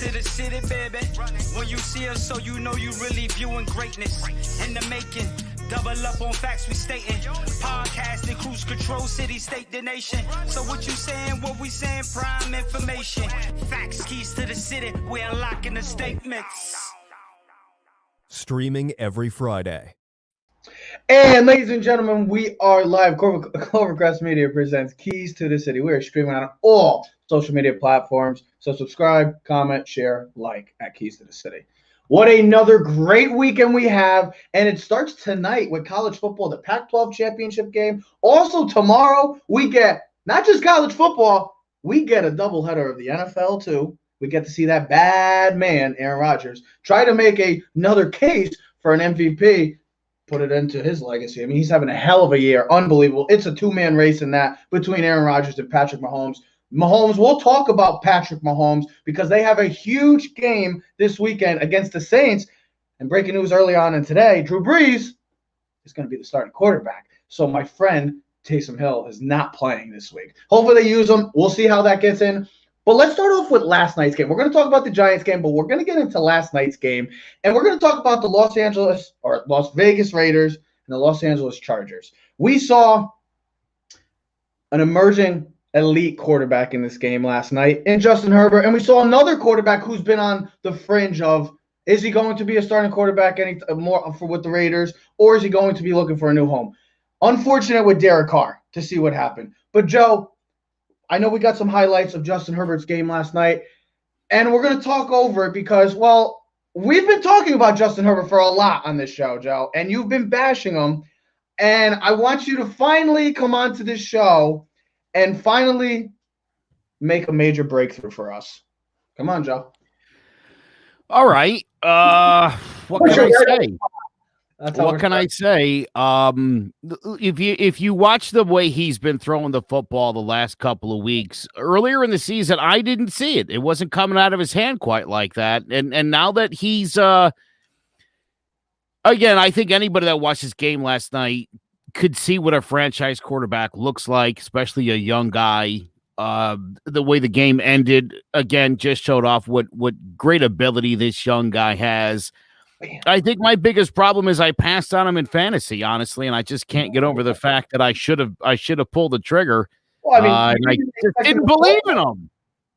to the city, baby. When you see us, so you know you really viewing greatness in the making. Double up on facts we stating. Podcasting, cruise control, city, state, the nation. So what you saying, what we saying, prime information. Facts, keys to the city, we unlocking the statements. Streaming every Friday. And ladies and gentlemen, we are live. Clovercrest Media presents Keys to the City. We are streaming on all social media platforms. So subscribe, comment, share, like at Keys to the City. What another great weekend we have. And it starts tonight with college football, the Pac-12 championship game. Also tomorrow, we get not just college football, we get a doubleheader of the NFL too. We get to see that bad man, Aaron Rodgers, try to make another case for an MVP. Put it into his legacy. I mean, he's having a hell of a year. Unbelievable. It's a two-man race in that between Aaron Rodgers and Patrick Mahomes. We'll talk about Patrick Mahomes because they have a huge game this weekend against the Saints. And breaking news early on in today, Drew Brees is going to be the starting quarterback. So my friend Taysom Hill is not playing this week. Hopefully they use him. We'll see how that gets in. But let's start off with last night's game. We're going to talk about the Giants game, but we're going to get into last night's game. And we're going to talk about the Las Vegas Raiders and the Los Angeles Chargers. We saw an emerging elite quarterback in this game last night in Justin Herbert. And we saw another quarterback who's been on the fringe of, is he going to be a starting quarterback with the Raiders, or is he going to be looking for a new home? Unfortunate with Derek Carr to see what happened. But, Joe, I know we got some highlights of Justin Herbert's game last night, and we're going to talk over it because, well, we've been talking about Justin Herbert for a lot on this show, Joe, and you've been bashing him. And I want you to finally come on to this show and finally make a major breakthrough for us. Come on, Joe. All right. What can I say? What can I say? If you watch the way he's been throwing the football the last couple of weeks, earlier in the season, I didn't see it. It wasn't coming out of his hand quite like that. And now that he's again, I think anybody that watched this game last night could see what a franchise quarterback looks like, especially a young guy. The way the game ended, again, just showed off what great ability this young guy has. I think my biggest problem is I passed on him in fantasy, honestly, and I just can't get over the fact that I should have pulled the trigger. Well, I just didn't believe in him.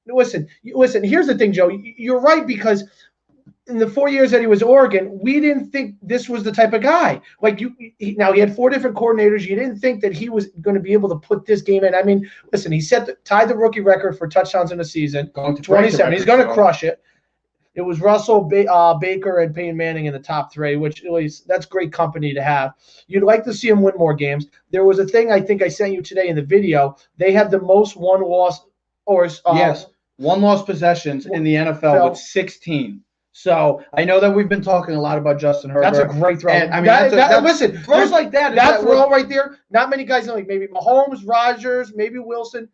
Listen. Here's the thing, Joe. You're right, because in the 4 years that he was Oregon, we didn't think this was the type of guy. Now he had 4 different coordinators. You didn't think that he was going to be able to put this game in. I mean, listen, he tied the rookie record for touchdowns in a season, going to 27. He's going to crush it. It was Russell, Baker, and Peyton Manning in the top 3, which that's great company to have. You'd like to see him win more games. There was a thing I think I sent you today in the video. They have the most one-loss possessions in the NFL with 16. So I know that we've been talking a lot about Justin Herbert. That's a great throw. And, I mean, listen, throws like that throw right there. Not many guys know. Like maybe Mahomes, Rodgers, maybe Wilson.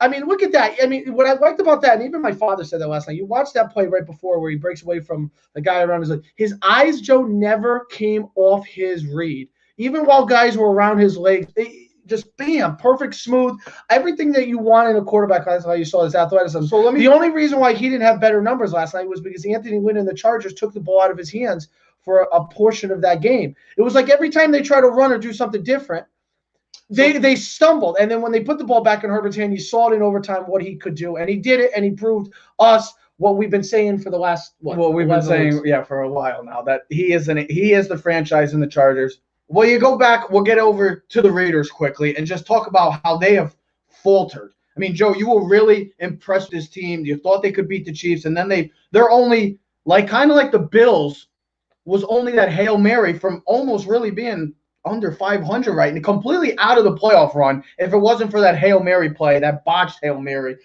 I mean, look at that. I mean, what I liked about that, and even my father said that last night. You watched that play right before where he breaks away from the guy around his leg. His eyes, Joe, never came off his read, even while guys were around his legs. Just bam, perfect, smooth, everything that you want in a quarterback. That's how you saw his athleticism. So the only reason why he didn't have better numbers last night was because Anthony Lynn and the Chargers took the ball out of his hands for a portion of that game. It was like every time they try to run or do something different, they stumbled. And then when they put the ball back in Herbert's hand, you saw it in overtime what he could do, and he did it, and he proved us what we've been saying for the last for a while now, that he is the franchise in the Chargers. Well, you go back, we'll get over to the Raiders quickly and just talk about how they have faltered. I mean, Joe, you were really impressed with this team. You thought they could beat the Chiefs, and then they're only kind of like the Bills was only that Hail Mary from almost really being under 500 right and completely out of the playoff run if it wasn't for that Hail Mary play, that botched Hail Mary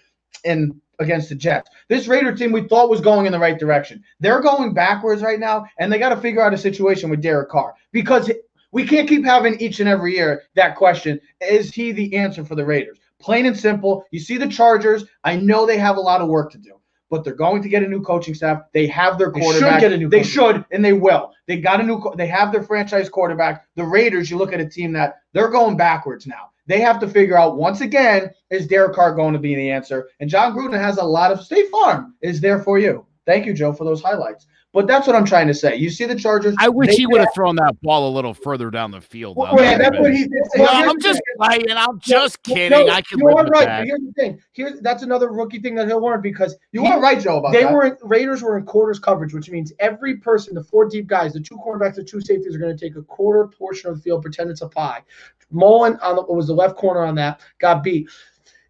against the Jets. This Raider team we thought was going in the right direction. They're going backwards right now, and they got to figure out a situation with Derek Carr because we can't keep having each and every year that question, is he the answer for the Raiders? Plain and simple. You see the Chargers, I know they have a lot of work to do, but they're going to get a new coaching staff. They have their quarterback. They should, and they will. They have their franchise quarterback. The Raiders, you look at a team that they're going backwards now. They have to figure out, once again, is Derek Carr going to be the answer? And John Gruden has a lot of State Farm is there for you. Thank you, Joe, for those highlights. But that's what I'm trying to say. You see the Chargers. I wish he would have thrown that ball a little further down the field. That's what he did. I'm just playing. I'm just kidding. I can live with that. Here's the thing. That's another rookie thing that he'll learn because you are right, Joe, about that. Raiders were in quarters coverage, which means every person, the 4 deep guys, the 2 cornerbacks, the 2 safeties are going to take a quarter portion of the field, pretend it's a pie. Mullen was the left corner on that, got beat.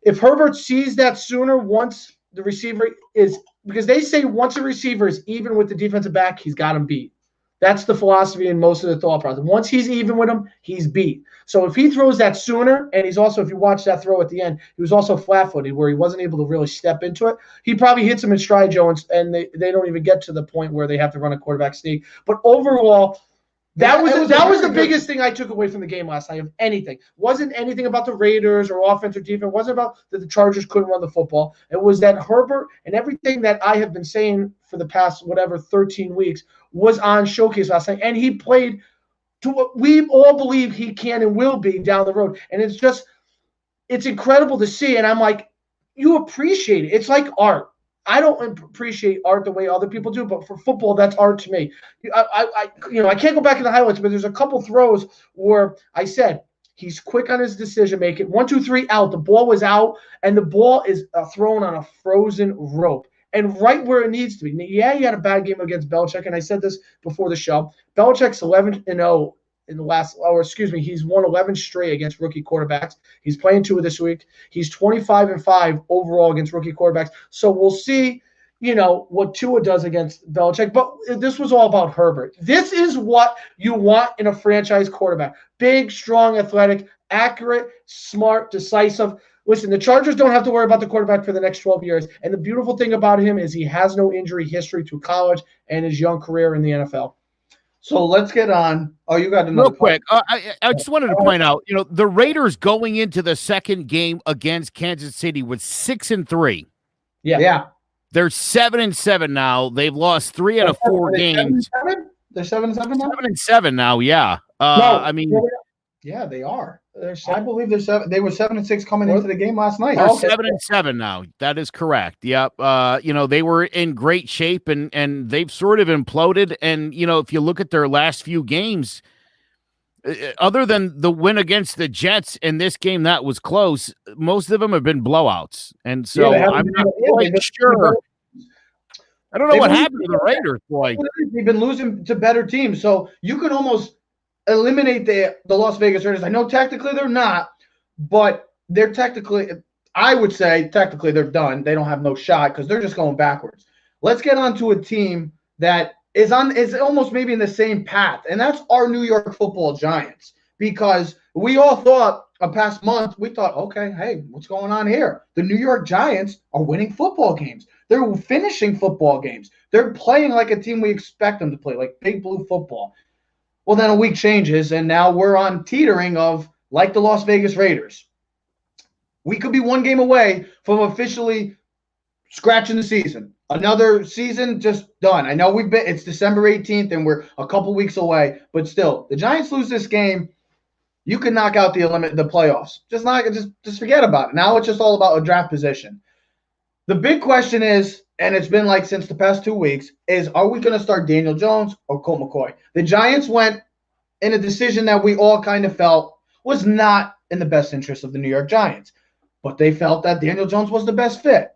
If Herbert sees that sooner, once the receiver is – because they say once a receiver is even with the defensive back, he's got him beat. That's the philosophy in most of the thought process. Once he's even with him, he's beat. So if he throws that sooner, and he's also, if you watch that throw at the end, he was also flat-footed where he wasn't able to really step into it. He probably hits him in stride, Joe, and they don't even get to the point where they have to run a quarterback sneak. But overall – That was the biggest thing I took away from the game last night of anything. Wasn't anything about the Raiders or offense or defense. It wasn't about that the Chargers couldn't run the football. It was that Herbert and everything that I have been saying for the past, 13 weeks was on showcase last night. And he played to what we all believe he can and will be down the road. And it's incredible to see. And I'm like, you appreciate it. It's like art. I don't appreciate art the way other people do, but for football, that's art to me. I can't go back in the highlights, but there's a couple throws where I said he's quick on his decision making. 1, 2, 3 out. The ball was out, and the ball is thrown on a frozen rope, and right where it needs to be. Yeah, he had a bad game against Belichick, and I said this before the show. Belichick's 11-0. In the last, he's won 11 straight against rookie quarterbacks. He's playing 2 this week. He's 25-5 overall against rookie quarterbacks. So we'll see, what Tua does against Belichick. But this was all about Herbert. This is what you want in a franchise quarterback. Big, strong, athletic, accurate, smart, decisive. Listen, the Chargers don't have to worry about the quarterback for the next 12 years. And the beautiful thing about him is he has no injury history through college and his young career in the NFL. So let's get on. Oh, you got another. Real quick, I just wanted to point out, the Raiders going into the second game against Kansas City was 6-3. Yeah. They're 7-7 now. They've lost 3 out of 4 games. They're 7-7 now. 7-7 now. Yeah. Yeah, they are. I believe they're 7. They were 7-6 coming into the game last night. They're 7-7 now. That is correct. Yep. They were in great shape and they've sort of imploded. And if you look at their last few games, other than the win against the Jets in this game that was close, most of them have been blowouts. And so I'm not quite sure. I don't know what happened to the Raiders, boy. They've been losing to better teams, so you can almost eliminate the Las Vegas Raiders. I know technically they're not, but they're I would say technically they're done. They don't have no shot because they're just going backwards. Let's get on to a team that is almost maybe in the same path, and that's our New York Football Giants. Because we all thought a past month, we thought, okay, hey, what's going on here? The New York Giants are winning football games. They're finishing football games. They're playing like a team we expect them to play, like Big Blue football. Well, then a week changes, and now we're on teetering of like the Las Vegas Raiders. We could be one game away from officially scratching the season. Another season just done. I know it's December 18th, and we're a couple weeks away, but still, the Giants lose this game, you can knock out the playoffs. Just forget about it. Now it's just all about a draft position. The big question is, and it's been like since the past 2 weeks, is are we going to start Daniel Jones or Colt McCoy? The Giants went in a decision that we all kind of felt was not in the best interest of the New York Giants, but they felt that Daniel Jones was the best fit.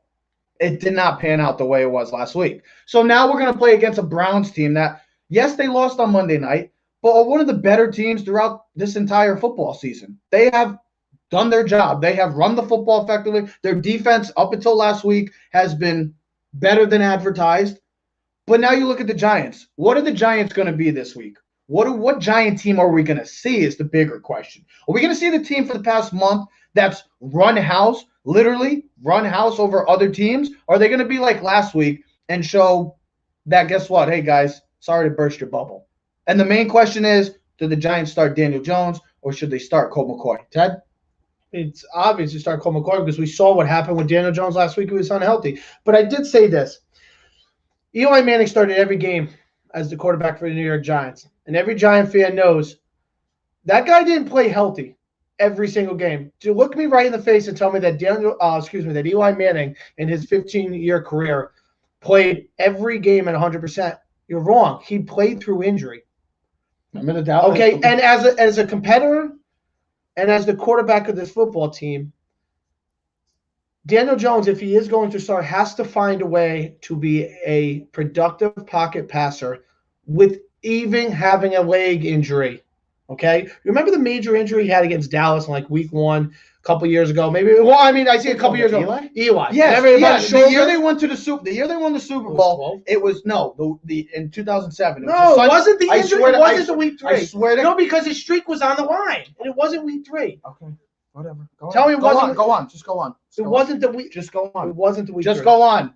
It did not pan out the way it was last week. So now we're going to play against a Browns team that, yes, they lost on Monday night, but are one of the better teams throughout this entire football season. They have done their job. They have run the football effectively. Their defense up until last week has been better than advertised. But now you look at the Giants. What are the Giants going to be this week? What Giant team are we going to see is the bigger question. Are we going to see the team for the past month that's run house, literally run house over other teams? Or are they going to be like last week and show that, guess what? Hey, guys, sorry to burst your bubble. And the main question is, do the Giants start Daniel Jones or should they start Colt McCoy? Ted? It's obvious to start Colt McCoy because we saw what happened with Daniel Jones last week. He was unhealthy. But I did say this. Eli Manning started every game as the quarterback for the New York Giants. And every Giant fan knows that guy didn't play healthy every single game. To look me right in the face and tell me that Eli Manning in his 15-year career played every game at 100%. You're wrong. He played through injury. Remember the Dallas? Okay, and as a competitor and as the quarterback of this football team, Daniel Jones, if he is going to start, has to find a way to be a productive pocket passer with even having a leg injury. Okay? Remember the major injury he had against Dallas in like week 1 a couple years ago? I see a couple years ago. Eli. Yes. The year they won the Super Bowl, it was in 2007. It wasn't the injury. It wasn't the week 3. I swear to because his streak was on the line, and it wasn't week 3. Okay. Whatever. Tell me it wasn't. Go on. Just go on. It wasn't the week. Just go on. It wasn't the week. Just go on.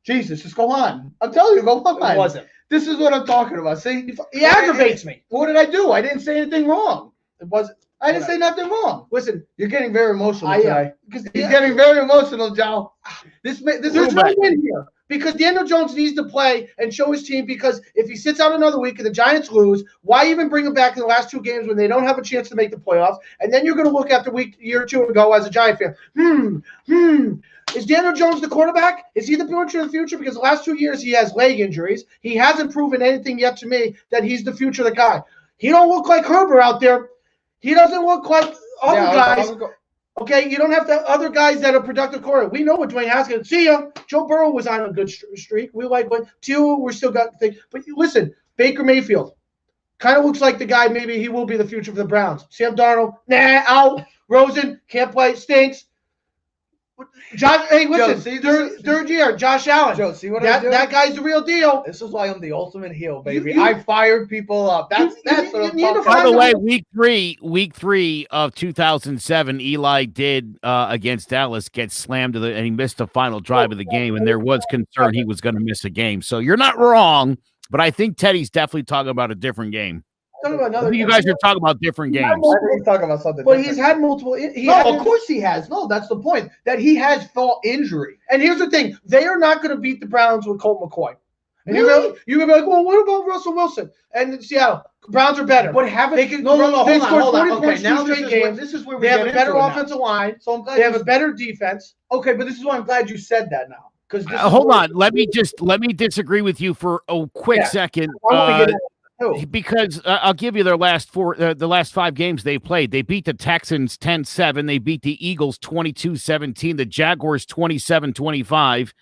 Jesus, just go on. I'm telling you, go on. It wasn't. This is what I'm talking about. See, he aggravates me. What did I do? I didn't say anything wrong. It wasn't. I didn't say nothing wrong. Listen, you're getting very emotional today. Because he's getting very emotional, Joe. There's no win here. Because Daniel Jones needs to play and show his team, because if he sits out another week and the Giants lose, why even bring him back in the last 2 games when they don't have a chance to make the playoffs? And then you're going to look after year 2 and go as a Giant fan, is Daniel Jones the quarterback? Is he the future of the future? Because the last 2 years he has leg injuries. He hasn't proven anything yet to me that he's the future of the guy. He don't look like Herbert out there. He doesn't look like other guys. Okay, you don't have to have other guys that are productive quarterback. We know what Dwayne Haskins. See ya. Joe Burrow was on a good streak. We like what Tua. We're still got the thing. But listen, Baker Mayfield kind of looks like the guy. Maybe he will be the future for the Browns. Sam Darnold, out. Rosen can't play. Stinks. Josh, hey, listen. Joe, third year, Josh Allen. Joe, see what I do? That guy's the real deal. This is why I'm the ultimate heel, baby. I fired people up. That's what I'm talking about. By the way, week three of 2007, Eli did against Dallas get slammed and he missed the final drive of the game, and there was concern he was going to miss a game. So you're not wrong, but I think Teddy's definitely talking about a different game. You guys are talking about different games. He's talking about something but different. He's had multiple. Of course he has. No, that's the point. That he has fought injury. And here's the thing: they are not going to beat the Browns with Colt McCoy. And you're going to be like, well, what about Russell Wilson and Seattle? Browns are better. But haven't they can? Hold on. Okay, now this is where we have a better offensive line. So I'm glad they have a better defense. Okay, but this is why I'm glad you said that now. Because hold on, let me disagree with you for a quick second. Because I'll give you their last the last 5 games they played. They beat the Texans 10-7. They beat the Eagles 22-17. The Jaguars 27-25.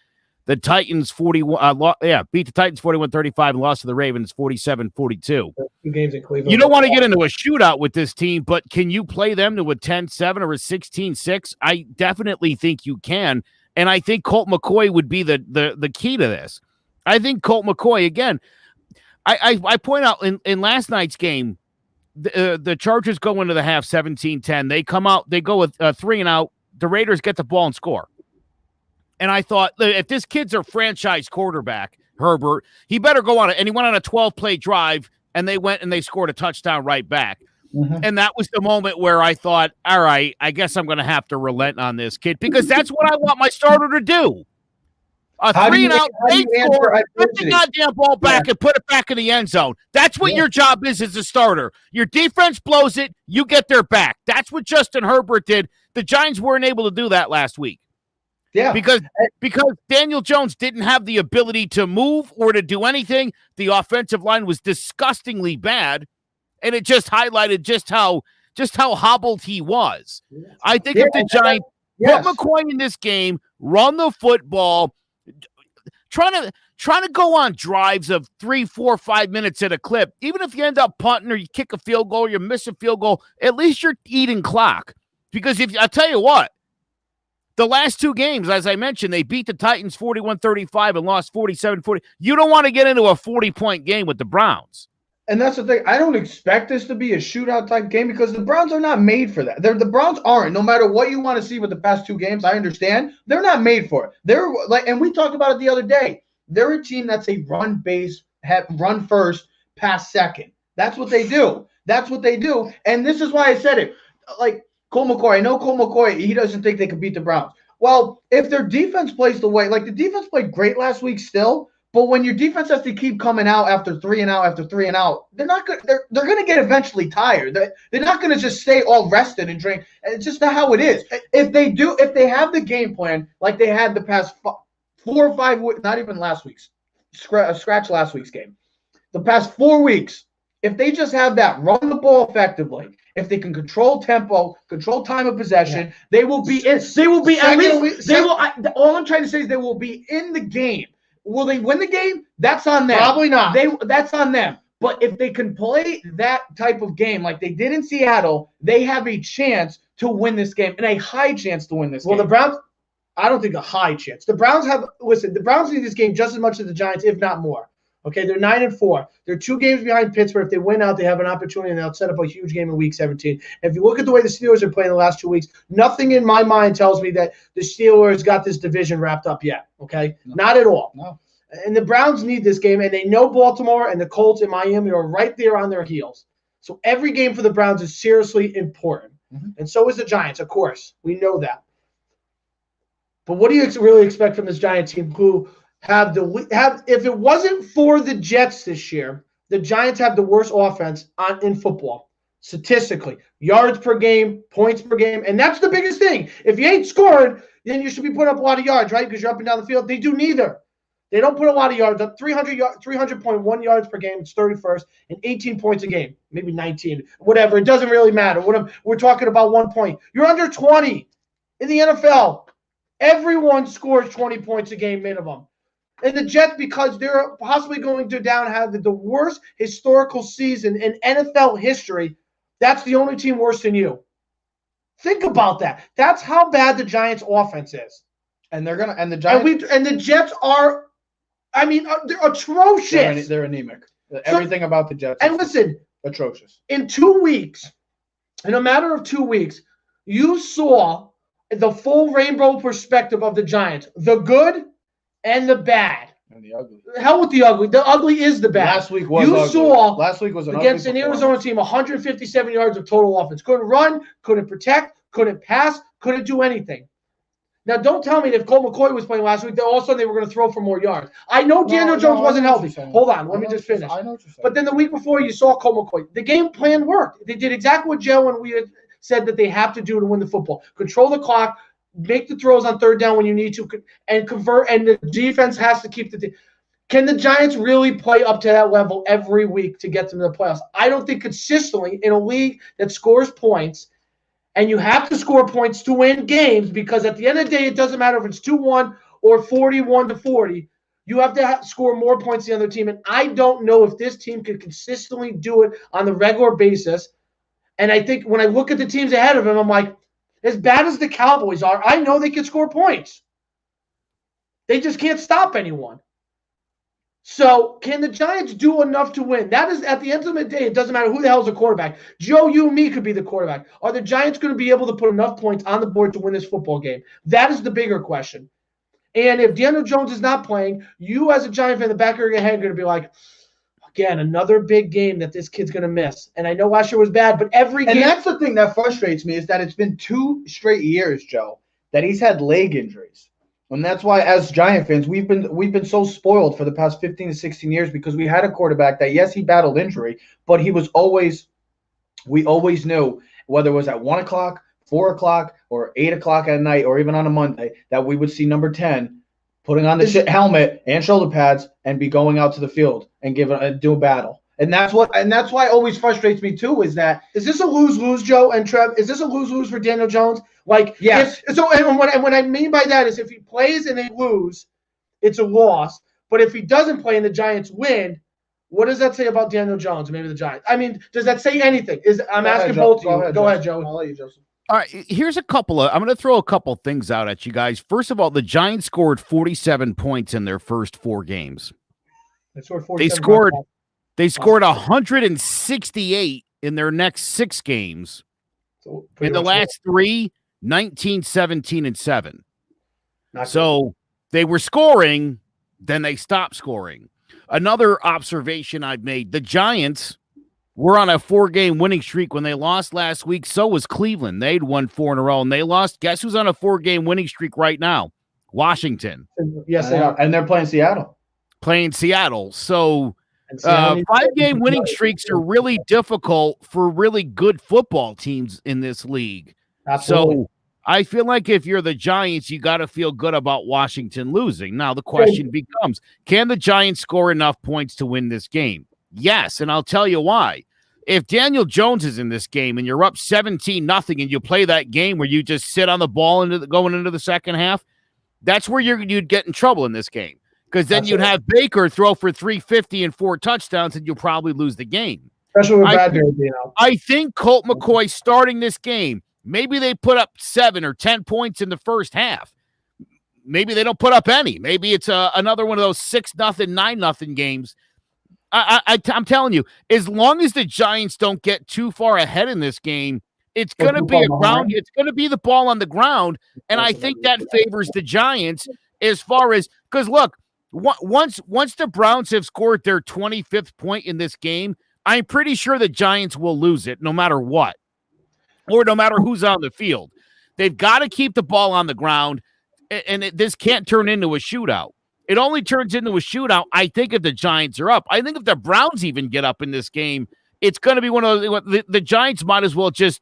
The Titans 41. Beat the Titans 41-35 and lost to the Ravens 47-42. 2 games in Cleveland. You don't want to get into a shootout with this team, but can you play them to a 10-7 or a 16-6? I definitely think you can, and I think Colt McCoy would be the key to this. I think Colt McCoy again. I point out in last night's game, the Chargers go into the half 17-10. They come out, they go with 3 and out. The Raiders get the ball and score. And I thought, if this kid's a franchise quarterback, Herbert, he better go on it. And he went on a 12-play drive, and they went and they scored a touchdown right back. Mm-hmm. And that was the moment where I thought, all right, I guess I'm going to have to relent on this kid, because that's what I want my starter to do. A 3 and out, they score, put the goddamn ball back and put it back in the end zone. That's what your job is as a starter. Your defense blows it, you get their back. That's what Justin Herbert did. The Giants weren't able to do that last week. Yeah. Because Daniel Jones didn't have the ability to move or to do anything. The offensive line was disgustingly bad, and it just highlighted just how hobbled he was. I think if the Giants put McCoy in this game, run the football, trying to go on drives of 3, 4, 5 minutes at a clip, even if you end up punting or you kick a field goal, or you miss a field goal, at least you're eating clock. Because I'll tell you what, the last 2 games, as I mentioned, they beat the Titans 41-35 and lost 47-40. You don't want to get into a 40-point game with the Browns. And that's the thing. I don't expect this to be a shootout type game, because the Browns are not made for that. The Browns aren't. No matter what you want to see with the past 2 games, I understand. They're not made for it. They're like, and we talked about it the other day. They're a team that's a run first, pass second. That's what they do. And this is why I said it. Like Colt McCoy. I know Colt McCoy, he doesn't think they can beat the Browns. Well, if their defense plays the way, like the defense played great last week still, but when your defense has to keep coming out after 3 and out, they're not good. They're going to get eventually tired. They're not going to just stay all rested and drained. It's just not how it is. If they have the game plan like they had the past 4 or 5 weeks, not even last week's, scratch last week's game. The past 4 weeks, if they just have that, run the ball effectively, if they can control tempo, control time of possession, they will be in. They will be at least. They will. All I'm trying to say is they will be in the game. Will they win the game? That's on them. Probably not. That's on them. But if they can play that type of game like they did in Seattle, they have a chance to win this game and a high chance to win this game. Well, the Browns, I don't think a high chance. The Browns need this game just as much as the Giants, if not more. Okay, they're 9-4. They're 2 games behind Pittsburgh. If they win out, they have an opportunity, and they'll set up a huge game in Week 17. And if you look at the way the Steelers are playing the last 2 weeks, nothing in my mind tells me that the Steelers got this division wrapped up yet. Okay, not at all. No. And the Browns need this game, and they know Baltimore and the Colts and Miami are right there on their heels. So every game for the Browns is seriously important. Mm-hmm. And so is the Giants, of course. We know that. But what do you really expect from this Giant team who have if it wasn't for the Jets this year, the Giants have the worst offense in football, statistically. Yards per game, points per game, and that's the biggest thing. If you ain't scored, then you should be putting up a lot of yards, right? Because you're up and down the field. They do neither. They don't put a lot of yards up. 300.1 yards per game. It's 31st, and 18 points a game, maybe 19, whatever. It doesn't really matter. We're talking about 1 point. You're under 20 in the NFL. Everyone scores 20 points a game minimum. And the Jets, because they're possibly going to have the worst historical season in NFL history, that's the only team worse than you. Think about that. That's how bad the Giants' offense is. And the Giants and the Jets are, they're atrocious. They're anemic. Everything about the Jets. And listen, atrocious. In 2 weeks, in a matter of 2 weeks, you saw the full rainbow perspective of the Giants, the good and the bad. And the ugly. Hell with the ugly. The ugly is the bad. Last week was ugly. Last week was against an Arizona team, 157 yards of total offense. Couldn't run, couldn't protect, couldn't pass, couldn't do anything. Now, don't tell me that if Colt McCoy was playing last week, that all of a sudden they were going to throw for more yards. I know Daniel Jones wasn't healthy. Hold on. Let me just finish. I know what you're saying. But then the week before, you saw Colt McCoy. The game plan worked. They did exactly what Joe and we had said that they have to do to win the football. Control the clock, make the throws on third down when you need to, and convert. And the defense has to keep the – Can the Giants really play up to that level every week to get them to the playoffs? I don't think consistently in a league that scores points – and you have to score points to win games because at the end of the day, it doesn't matter if it's 2-1 or 41-40. You have to score more points than the other team. And I don't know if this team can consistently do it on the regular basis. And I think when I look at the teams ahead of them, I'm like, as bad as the Cowboys are, I know they can score points. They just can't stop anyone. So can the Giants do enough to win? That is, at the end of the day, it doesn't matter who the hell's the quarterback. Joe, you, and me could be the quarterback. Are the Giants going to be able to put enough points on the board to win this football game? That is the bigger question. And if Daniel Jones is not playing, you as a Giant fan in the back of your head are going to be like, again, another big game that this kid's going to miss. And I know last year was bad, but every game. And that's the thing that frustrates me is that it's been 2 straight years, Joe, that he's had leg injuries. And that's why, as Giant fans, we've been so spoiled for the past 15 to 16 years because we had a quarterback that, yes, he battled injury, but he was we always knew whether it was at 1 o'clock, 4 o'clock, or 8 o'clock at night, or even on a Monday, that we would see number 10 putting on the helmet and shoulder pads and be going out to the field and do a battle. And that's why it always frustrates me too. Is this a lose-lose, Joe and Trev? Is this a lose-lose for Daniel Jones? Like, yes. And what I mean by that is if he plays and they lose, it's a loss. But if he doesn't play and the Giants win, what does that say about Daniel Jones? Maybe the Giants. I mean, does that say anything? I'm asking both of you. Go ahead, Joe. I'll let you, Joseph. All right, here's I'm going to throw a couple things out at you guys. First of all, the Giants scored 47 points in their first 4 games. They scored 168 in their next 6 games. In the last 3, 19, 17, and 7. So they were scoring, then they stopped scoring. Another observation I've made, the Giants were on a 4-game winning streak when they lost last week. So was Cleveland. They'd won 4 in a row, and they lost. Guess who's on a 4-game winning streak right now? Washington. Yes, they are. And they're playing Seattle. So 5-game winning streaks are really difficult for really good football teams in this league. Absolutely. So I feel like if you're the Giants, you got to feel good about Washington losing. Now, the question becomes, can the Giants score enough points to win this game? Yes, and I'll tell you why. If Daniel Jones is in this game and you're up 17-0 and you play that game where you just sit on the ball going into the second half, that's where you'd get in trouble in this game. Because then you'd have Baker throw for 350 and 4 touchdowns, and you'll probably lose the game. Especially with Bradbury being out. I think Colt McCoy starting this game, maybe they put up 7 or 10 points in the first half. Maybe they don't put up any. Maybe it's another one of those 6-0, 9-0 games. I'm telling you, as long as the Giants don't get too far ahead in this game, it's going to be it's going to be the ball on the ground, and I think that favors the Giants as far as because look, once the Browns have scored their 25th point in this game, I'm pretty sure the Giants will lose it no matter what, or no matter who's on the field. They've got to keep the ball on the ground, and this can't turn into a shootout. It only turns into a shootout, I think, if the Giants are up. I think if the Browns even get up in this game, it's going to be one of those. The Giants might as well just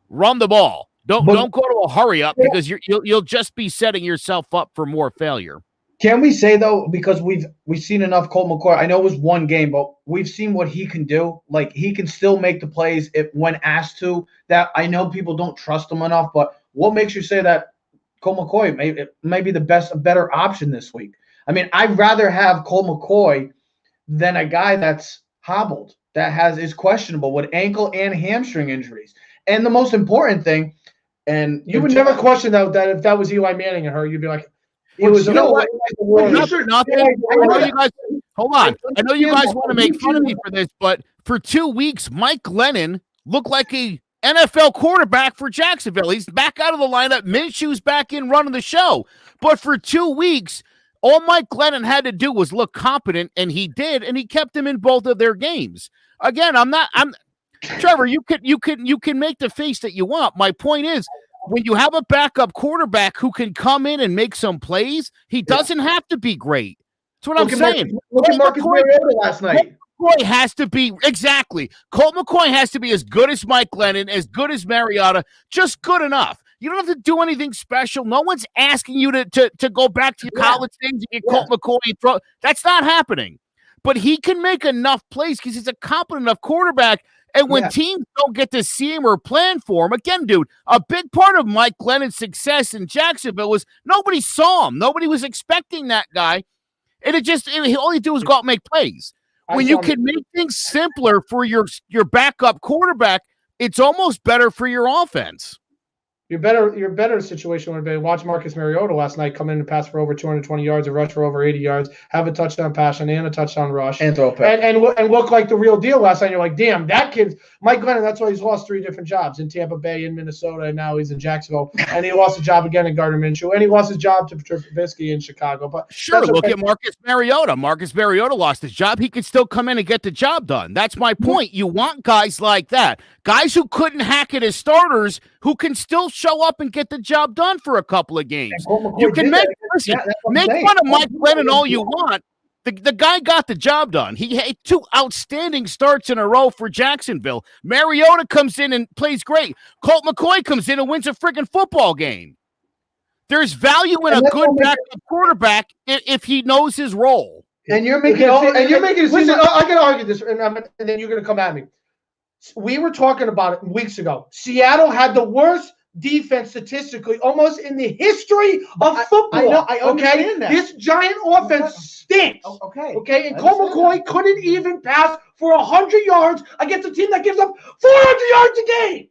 run the ball. Don't go to a hurry up because you'll just be setting yourself up for more failure. Can we say though, because we've seen enough Colt McCoy? I know it was one game, but we've seen what he can do. Like he can still make the plays when asked to. That I know people don't trust him enough, but what makes you say that Colt McCoy may be a better option this week? I mean, I'd rather have Colt McCoy than a guy that's hobbled, that is questionable with ankle and hamstring injuries. And the most important thing, and you would never question that if that was Eli Manning and her, you'd be like, it was nothing. I know you guys. Hold on. I know you guys want to make fun of me for this, but for 2 weeks, Mike Glennon looked like a NFL quarterback for Jacksonville. He's back out of the lineup. Minshew's back in running the show. But for 2 weeks, all Mike Glennon had to do was look competent, and he did, and he kept him in both of their games. Again, Trevor, you can make the face that you want. My point is, when you have a backup quarterback who can come in and make some plays, he doesn't have to be great. That's what I'm saying. Look at Marcus Mariota last night. Colt McCoy has to be Colt McCoy has to be as good as Mike Glennon, as good as Mariota, just good enough. You don't have to do anything special. No one's asking you to go back to your college things and get Colt McCoy and throw. That's not happening. But he can make enough plays because he's a competent enough quarterback. And when teams don't get to see him or plan for him, again, dude, a big part of Mike Glennon's success in Jacksonville was nobody saw him. Nobody was expecting that guy. And all he do was go out and make plays. When you can make things simpler for your backup quarterback, it's almost better for your offense. Your better situation would be watch Marcus Mariota last night come in and pass for over 220 yards, and rush for over 80 yards, have a touchdown passion and a touchdown rush, and throw a pick. and look like the real deal last night. You're like, damn, that kid's Mike Glennon. That's why he's lost 3 different jobs in Tampa Bay, in Minnesota, and now he's in Jacksonville. And he lost a job again in Gardner Minshew, and he lost his job to Trubisky in Chicago. But sure, look at Marcus Mariota. Marcus Mariota lost his job. He could still come in and get the job done. That's my point. You want guys like that, guys who couldn't hack it as starters, who can still show up and get the job done for a couple of games. You can make fun of Mike Glennon all you want. The guy got the job done. He had 2 outstanding starts in a row for Jacksonville. Mariota comes in and plays great. Colt McCoy comes in and wins a freaking football game. There's value in a good backup quarterback if he knows his role. And you're making it. Listen, I can argue this, and then you're going to come at me. We were talking about it weeks ago. Seattle had the worst defense statistically almost in the history of football. I know. I understand that. This giant offense stinks. Okay. And Colt McCoy couldn't even pass for 100 yards against a team that gives up 400 yards a game.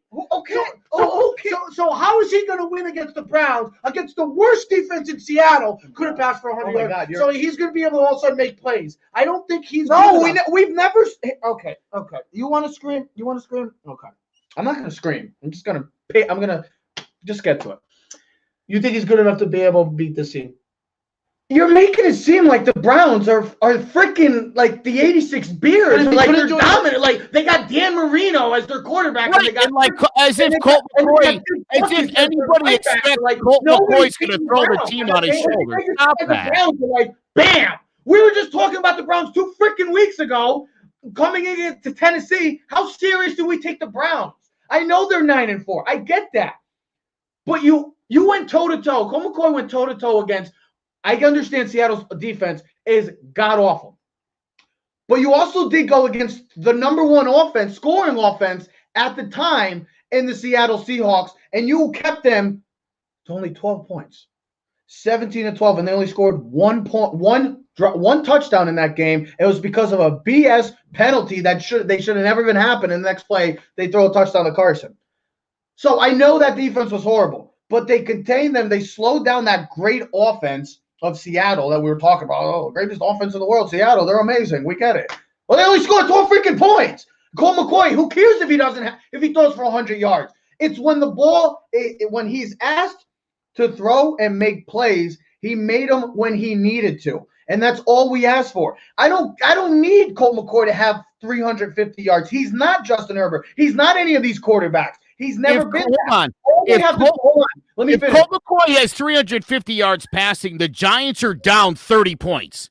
So how is he going to win against the Browns, against the worst defense in Seattle? Couldn't pass for 100 yards. So he's going to be able to also make plays. I don't think he's. We've never. Okay. You want to scream? Okay. I'm not going to scream. I'm just going to pay. I'm going to just get to it. You think he's good enough to be able to beat this team? You're making it seem like the Browns are freaking like the 86 Bears. Like they're dominant. Like they got Dan Marino as their quarterback. Right. And they got, as if Colt McCoy, as if anybody expects Colt McCoy's going to throw the team on his shoulders. Stop that. Like, bam! We were just talking about the Browns 2 freaking weeks ago, coming into Tennessee. How serious do we take the Browns? I know they're 9-4. I get that. But you went toe-to-toe. Colt McCoy went toe-to-toe against – I understand Seattle's defense is god-awful. But you also did go against the number one offense, scoring offense at the time in the Seattle Seahawks, and you kept them to only 12 points. 17-12, and they only scored one touchdown in that game. It was because of a BS penalty that should have never even happened. In the next play, they throw a touchdown to Carson. So I know that defense was horrible, but they contained them. They slowed down that great offense of Seattle that we were talking about. Oh, greatest offense in the world, Seattle. They're amazing. We get it. Well, they only scored 12 freaking points. Colt McCoy, who cares if he throws for 100 yards? It's when the ball, when he's asked to throw and make plays, he made them when he needed to. And that's all we asked for. I don't need Colt McCoy to have 350 yards. He's not Justin Herbert. He's not any of these quarterbacks. He's never been that. Let me finish. Colt McCoy has 350 yards passing, the Giants are down 30 points.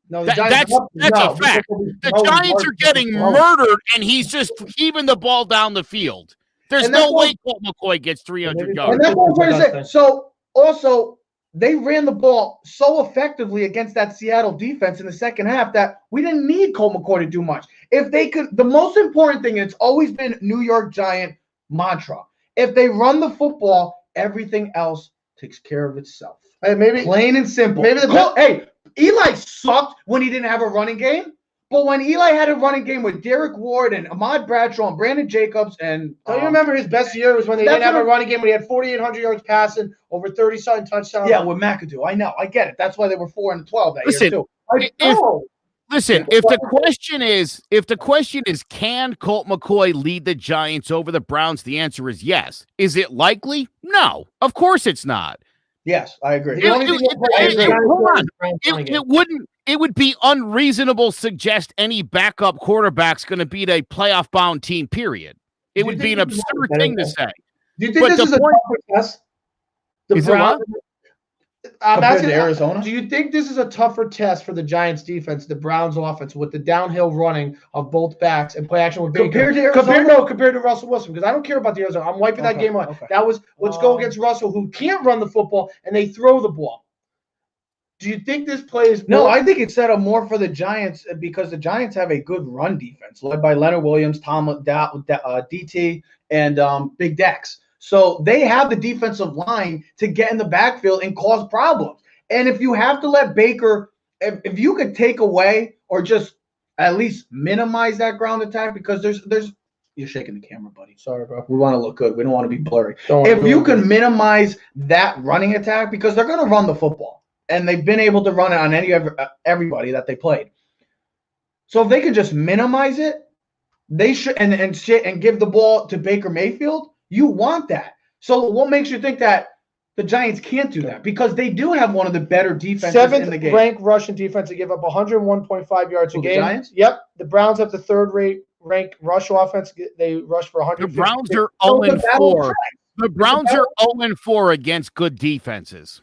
No, that's a fact. The Giants are getting murdered, and he's just heaving the ball down the field. There's no way Colt McCoy gets 300 yards. And that's what I'm trying to say. So, also, they ran the ball so effectively against that Seattle defense in the second half that we didn't need Colt McCoy to do much. If they could, the most important thing, and it's always been New York Giant mantra, if they run the football, everything else takes care of itself. Hey, maybe plain and simple. Hey, Eli sucked when he didn't have a running game, but when Eli had a running game with Derek Ward and Ahmad Bradshaw and Brandon Jacobs and don't you remember his best year was when they didn't have a running game when he had 4,800 yards passing, over 30-something touchdowns? Yeah, with McAdoo. I know. I get it. That's why they were 4-12 that year too. If the question is, can Colt McCoy lead the Giants over the Browns? The answer is yes. Is it likely? No, of course it's not. Yes, I agree. It would be unreasonable to suggest any backup quarterback's going to beat a playoff-bound team, period. It would be an absurd thing to say. Do you think this is a tougher test? The Browns compared to Arizona? Do you think this is a tougher test for the Giants defense, the Browns offense, with the downhill running of both backs and play action with Baker? Compared to Russell Wilson, because I don't care about the Arizona. I'm wiping that game out. Okay. That was let's go against Russell, who can't run the football, and they throw the ball. Do you think this plays? No, I think it's set up more for the Giants because the Giants have a good run defense led by Leonard Williams, DT, and Big Dex. So they have the defensive line to get in the backfield and cause problems. And if you have to let Baker, if you could take away or just at least minimize that ground attack, because there's you're shaking the camera, buddy. Sorry, bro. We want to look good. We don't want to be blurry. If you can minimize that running attack, because they're going to run the football, and they've been able to run it on everybody that they played. So if they could just minimize it, they should and give the ball to Baker Mayfield. You want that. So what makes you think that the Giants can't do that? Because they do have one of the better defenses in the game. 7th ranked rushing defense to give up 101.5 yards a game. The Giants? Yep. The Browns have the 3rd ranked rush offense. They rush for 100. The Browns are 0-4. The Browns are 0-4 against good defenses.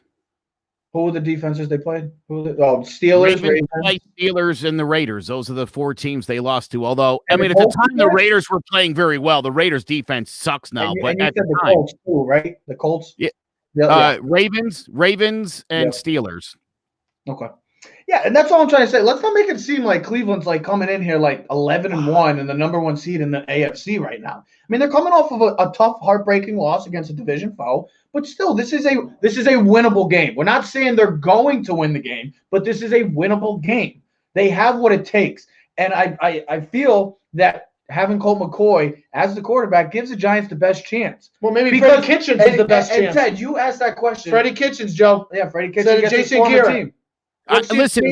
Who were the defenses they played? Steelers, Ravens, Steelers, and the Raiders. Those are the 4 teams they lost to. Although, at the time, the Raiders were playing very well. The Raiders' defense sucks now. But at the time, Colts too, right? The Colts? Yeah. Ravens, and Steelers. Okay. Yeah, and that's all I'm trying to say. Let's not make it seem like Cleveland's like coming in here like 11-1 and the number 1 seed in the AFC right now. I mean, they're coming off of a tough, heartbreaking loss against a division foe, but still, this is a winnable game. We're not saying they're going to win the game, but this is a winnable game. They have what it takes, and I feel that having Colt McCoy as the quarterback gives the Giants the best chance. Well, maybe Freddie Kitchens is the best chance. Ted, you asked that question. Freddie Kitchens, Joe. Yeah, Freddie Kitchens gets Jason Garrett. Team. Listen,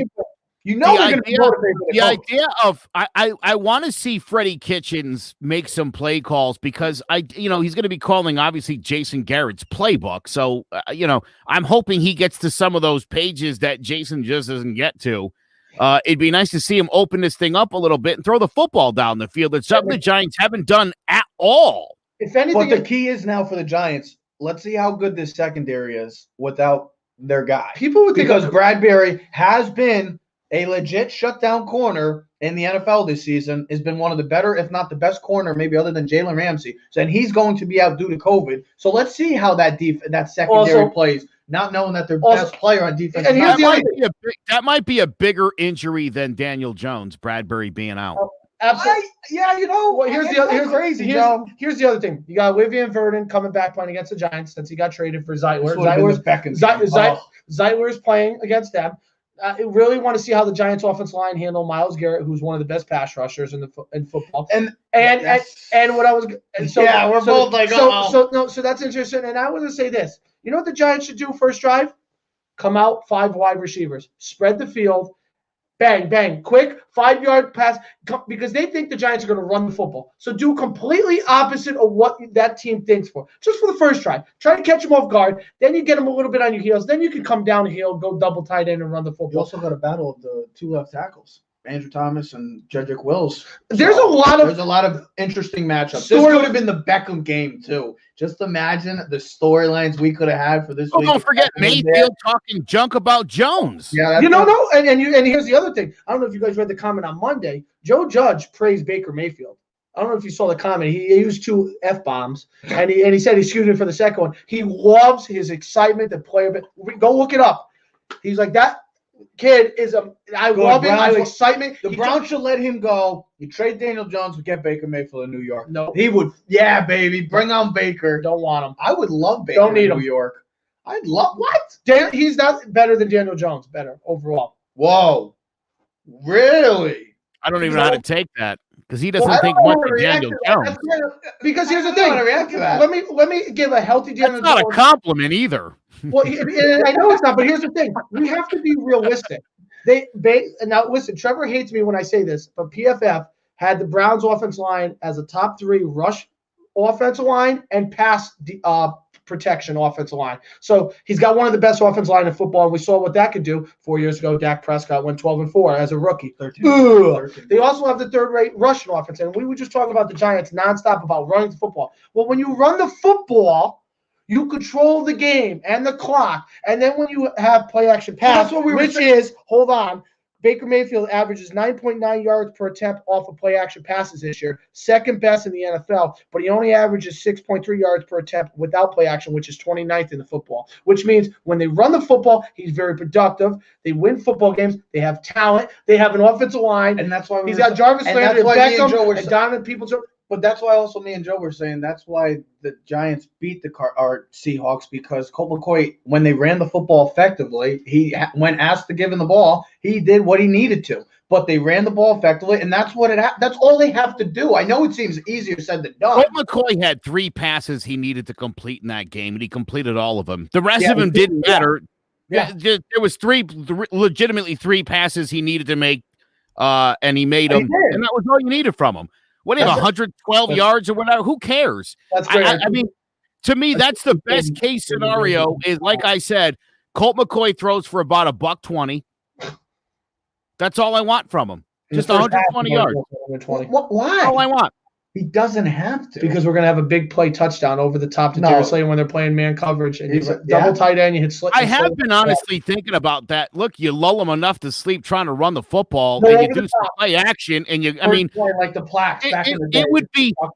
you know they're going to be motivated. The idea of I want to see Freddie Kitchens make some play calls because he's going to be calling obviously Jason Garrett's playbook. So I'm hoping he gets to some of those pages that Jason just doesn't get to. It'd be nice to see him open this thing up a little bit and throw the football down the field. It's something the Giants haven't done at all. If anything, but the key is now for the Giants. Let's see how good this secondary is without their guy. People would think because Bradbury has been a legit shutdown corner in the NFL this season, has been one of the better, if not the best corner, maybe other than Jalen Ramsey. So, and he's going to be out due to COVID. So let's see how that secondary plays, not knowing that their best player on defense. And that might be a bigger injury than Daniel Jones, Bradbury being out. Absolutely. Here's the other thing. You got Olivier Vernon coming back playing against the Giants since he got traded for Zeitler. Zeitler is playing against them. I really want to see how the Giants' offensive line handle Myles Garrett, who's one of the best pass rushers in football. And what I was so that's interesting. And I was going to say this. You know what the Giants should do first drive? Come out 5 wide receivers, spread the field. Bang, bang, quick 5-yard pass because they think the Giants are going to run the football. So do completely opposite of what that team thinks for. Just for the first drive. Try to catch them off guard. Then you get them a little bit on your heels. Then you can come down the hill, go double tight end and run the football. You also got a battle of the 2 left tackles. Andrew Thomas and Jedrick Wills. There's a lot of interesting matchups. This could have been the Beckham game too. Just imagine the storylines we could have had for this week. Don't forget Mayfield talking junk about Jones. Yeah, and here's the other thing. I don't know if you guys read the comment on Monday. Joe Judge praised Baker Mayfield. I don't know if you saw the comment. He used 2 F-bombs, and he said, excuse me for the second one. He loves his excitement to play a bit. Go look it up. He's like that. Kid is I love him. I have excitement. The Browns should let him go. You trade Daniel Jones, we get Baker Mayfield in New York. No, he would. Yeah, baby, bring on Baker. Don't want him. I would love Baker. Don't need in New York. I'd love what? He's not better than Daniel Jones. Better overall. Whoa, really? I don't even know how to take that because he doesn't think much of Daniel Jones. Because here's the thing. Let me give a healthy Daniel Jones. That's not a compliment either. Well, I know it's not, but here's the thing. We have to be realistic. Now, listen, Trevor hates me when I say this, but PFF had the Browns' offensive line as a top 3 rush offensive line and pass protection offensive line. So he's got one of the best offensive line in football, and we saw what that could do 4 years ago. Dak Prescott went 12-4 as a rookie. 13. They also have the 3rd-rate rushing offense, and we were just talking about the Giants nonstop about running the football. Well, when you run the football, you control the game and the clock. And then when you have play action pass, Baker Mayfield averages 9.9 yards per attempt off of play action passes this year, second best in the NFL, but he only averages 6.3 yards per attempt without play action, which is 29th in the football, which means when they run the football, he's very productive. They win football games. They have talent. They have an offensive line. And that's why he's got Jarvis Landry and Beckham and Donovan Peoples. But that's why also me and Joe were saying that's why the Giants beat the Seahawks, because Colt McCoy, when they ran the football effectively, when asked to give him the ball, he did what he needed to. But they ran the ball effectively, and that's what that's all they have to do. I know it seems easier said than done. Colt McCoy had 3 passes he needed to complete in that game, and he completed all of them. The rest of them didn't matter. Yeah. There was legitimately 3 passes he needed to make, and he made them, and that was all you needed from him. What do you have, 112 yards or whatever? Who cares? That's great. I mean, to me, that's the best case scenario is, like I said, Colt McCoy throws for about $120. That's all I want from him. Just 120 yards. Why? That's all I want. He doesn't have to. Because we're going to have a big play touchdown over the top to Darius Slay when they're playing man coverage. And he's double tight end. You hit I have been honestly thinking about that. Look, you lull him enough to sleep trying to run the football, and you do some play action, and you. I mean, like the Plaques back in the day.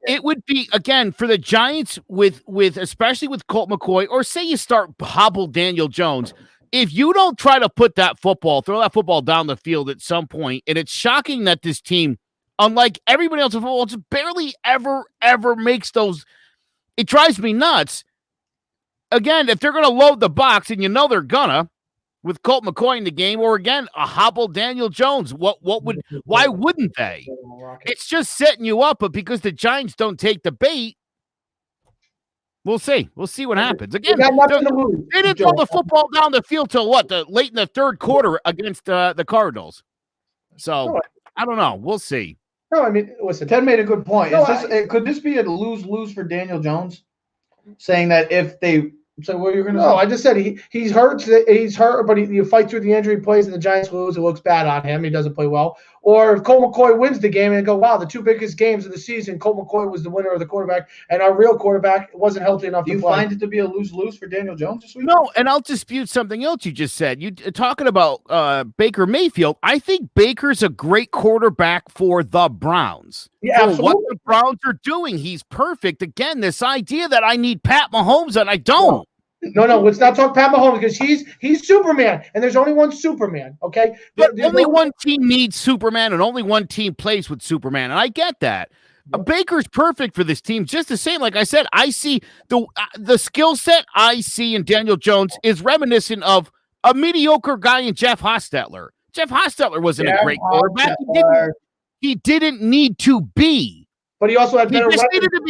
It would be again for the Giants with especially with Colt McCoy, or say you start hobble Daniel Jones. If you don't try to throw that football down the field at some point, and it's shocking that this team, unlike everybody else in football, just barely ever makes those. It drives me nuts. Again, if they're going to load the box, and you know they're gonna, with Colt McCoy in the game, or again a hobble Daniel Jones, why wouldn't they? It's just setting you up, but because the Giants don't take the bait, we'll see. We'll see what happens. Again, they didn't throw the football down the field till late in the 3rd quarter against the Cardinals. So I don't know. We'll see. No, I mean, listen, Ted made a good point. Could this be a lose-lose for Daniel Jones? Saying that if they So what you're going to say? No, I just said he's hurt. He's hurt, but you fight through the injury, plays, and the Giants lose. It looks bad on him. He doesn't play well. Or if Colt McCoy wins the game and go, wow, the two biggest games of the season, Colt McCoy was the winner of the quarterback, and our real quarterback wasn't healthy enough to play. Do you find it to be a lose-lose for Daniel Jones this week? No, and I'll dispute something else you just said. You talking about Baker Mayfield. I think Baker's a great quarterback for the Browns. Yeah, for absolutely. what the Browns are doing, he's perfect. Again, this idea that I need Pat Mahomes and I don't. No, let's not talk Pat Mahomes because he's Superman, and there's only one Superman, okay? But only one team needs Superman, and only one team plays with Superman, and I get that. Baker's perfect for this team. Just the same, like I said, I see the skill set I see in Daniel Jones is reminiscent of a mediocre guy in Jeff Hostetler. Jeff Hostetler wasn't a great quarterback. He didn't need to be. But he also had better weapons. He needed to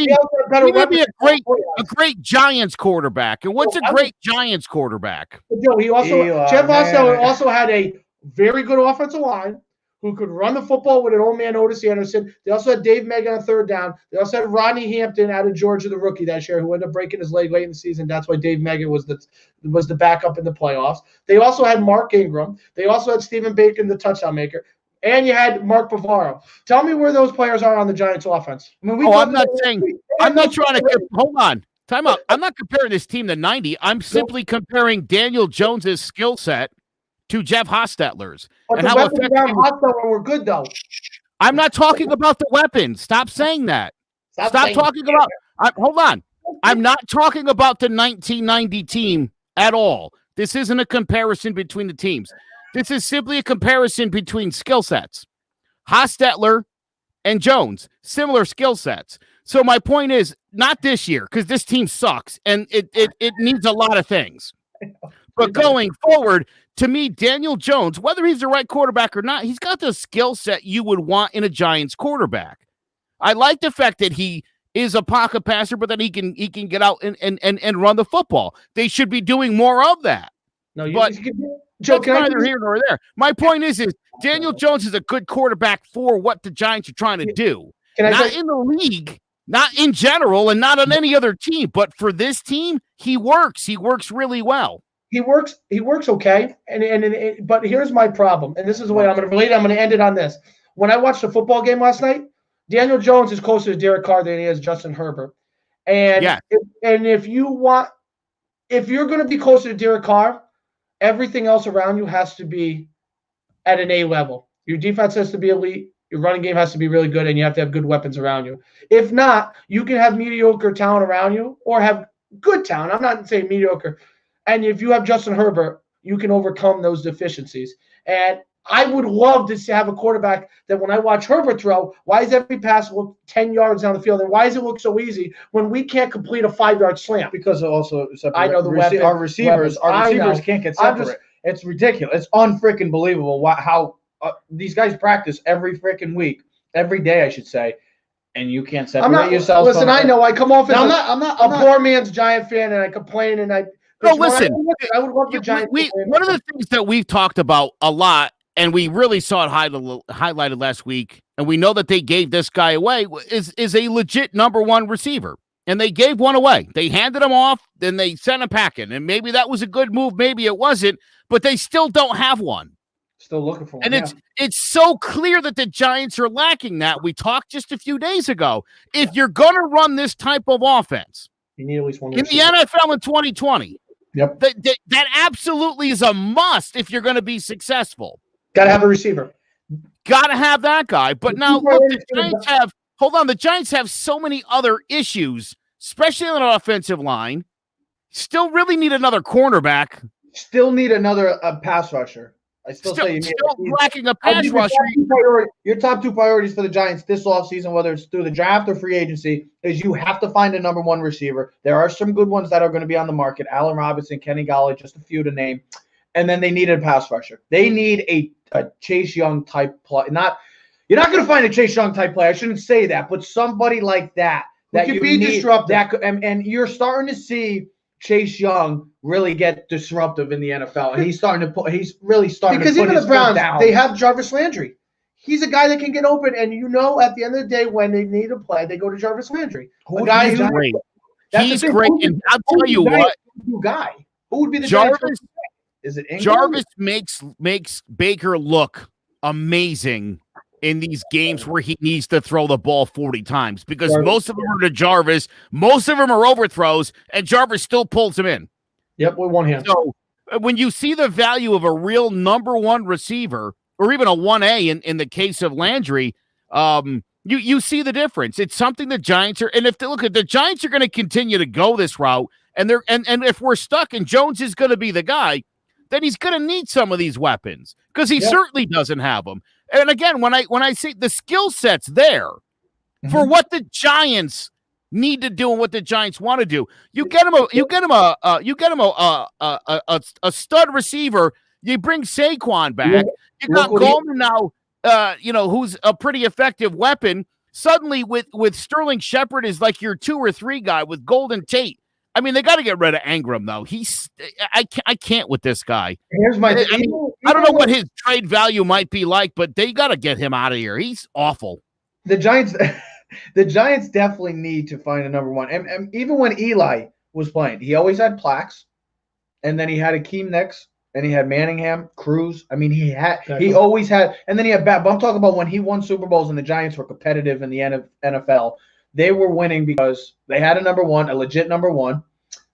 be a great Giants quarterback. And what's a great Giants quarterback? Jeff Hostetler also had a very good offensive line who could run the football with an old man Otis Anderson. They also had Dave Megan on third down. They also had Rodney Hampton out of Georgia, the rookie that year, who ended up breaking his leg late in the season. That's why Dave Megan was the backup in the playoffs. They also had Mark Ingram. They also had Stephen Bacon, the touchdown maker. And you had Mark Bavaro. Tell me where those players are on the Giants offense. I mean, I'm not trying to hold on. Time out. I'm not comparing this team to 90. I'm simply comparing Daniel Jones's skill set to Jeff Hostetler's. But and the how weapons effective around Hostetler were good, though. I'm not talking about the weapons. Stop saying that. Stop talking about hold on. I'm not talking about the 1990 team at all. This isn't a comparison between the teams. This is simply a comparison between skill sets. Hostetler and Jones, similar skill sets. So my point is, not this year, because this team sucks, and it needs a lot of things. But going forward, to me, Daniel Jones, whether he's the right quarterback or not, he's got the skill set you would want in a Giants quarterback. I like the fact that he is a pocket passer, but that he can get out and run the football. They should be doing more of that. Joe, that's neither here nor there. My point is Daniel Jones is a good quarterback for what the Giants are trying to do. Not in the league, not in general, and not on any other team. But for this team, he works. He works really well. He works okay. But here's my problem, and this is the way I'm going to relate it. I'm going to end it on this. When I watched the football game last night, Daniel Jones is closer to Derek Carr than he is Justin Herbert. And if you're going to be closer to Derek Carr, everything else around you has to be at an A level. Your defense has to be elite. Your running game has to be really good, and you have to have good weapons around you. If not, you can have mediocre talent around you or have good talent. I'm not saying mediocre. And if you have Justin Herbert, you can overcome those deficiencies. And I would love to have a quarterback that when I watch Herbert throw, why does every pass look 10 yards down the field? And why does it look so easy when we can't complete a 5-yard slant? Because also I know our receivers can't get separate. It's ridiculous. It's unfreaking believable how these guys practice every freaking week, every day, I should say, and you can't separate yourself. Listen, I know I come off as I'm not a poor man's Giant fan, and I complain and I. No, listen. I would love the Giants. One of the things that we've talked about a lot, and we really saw it highlighted last week, and we know that they gave this guy away, is a legit number one receiver. And they gave one away. They handed him off, then they sent him packing. And maybe that was a good move, maybe it wasn't, but they still don't have one. Still looking for one. And it's so clear that the Giants are lacking that. We talked just a few days ago. If you're going to run this type of offense, you need at least one in the NFL in 2020. Yep. That absolutely is a must if you're going to be successful. Got to have a receiver. Got to have that guy. But now look, the Giants have so many other issues, especially on an offensive line. Still really need another cornerback. Still need another pass rusher. I still say you need lacking a pass rusher. Your top two priorities for the Giants this offseason, whether it's through the draft or free agency, is you have to find a number one receiver. There are some good ones that are going to be on the market. Allen Robinson, Kenny Galladay, just a few to name. And then they need a pass rusher. They need a Chase Young type play. You're not going to find a Chase Young type play. I shouldn't say that, but somebody like that could be disruptive. And you're starting to see Chase Young really get disruptive in the NFL, and he's really starting because to put even his the Browns, down. They have Jarvis Landry. He's a guy that can get open, and at the end of the day, when they need a play, they go to Jarvis Landry. He's great. He's great, and I'll tell you what. Who would be the Jarvis? Is it Ingram? Jarvis makes Baker look amazing in these games where he needs to throw the ball 40 times because most of them are to Jarvis, most of them are overthrows, and Jarvis still pulls him in. Yep, with one hand. So when you see the value of a real number one receiver, or even a 1A in the case of Landry, you see the difference. It's something the Giants are, and if they look at the Giants are going to continue to go this route, and if we're stuck and Jones is going to be the guy, then he's going to need some of these weapons because he certainly doesn't have them. And again, when I say the skill set's there for what the Giants need to do and what the Giants want to do, you get him a stud receiver. You bring Saquon back. You got Goldman now, who's a pretty effective weapon. Suddenly, with Sterling Shepard is like your 2 or 3 guy with Golden Tate. I mean, they got to get rid of Ingram, though. I can't with this guy. Here's my. I don't know what his trade value might be like, but they got to get him out of here. He's awful. The Giants definitely need to find a number one. And even when Eli was playing, he always had Plax, and then he had Akeem Nicks, and he had Manningham, Cruz. I mean, he always had, and then he had Bat. But I'm talking about when he won Super Bowls and the Giants were competitive in the NFL. They were winning because they had a legit number one.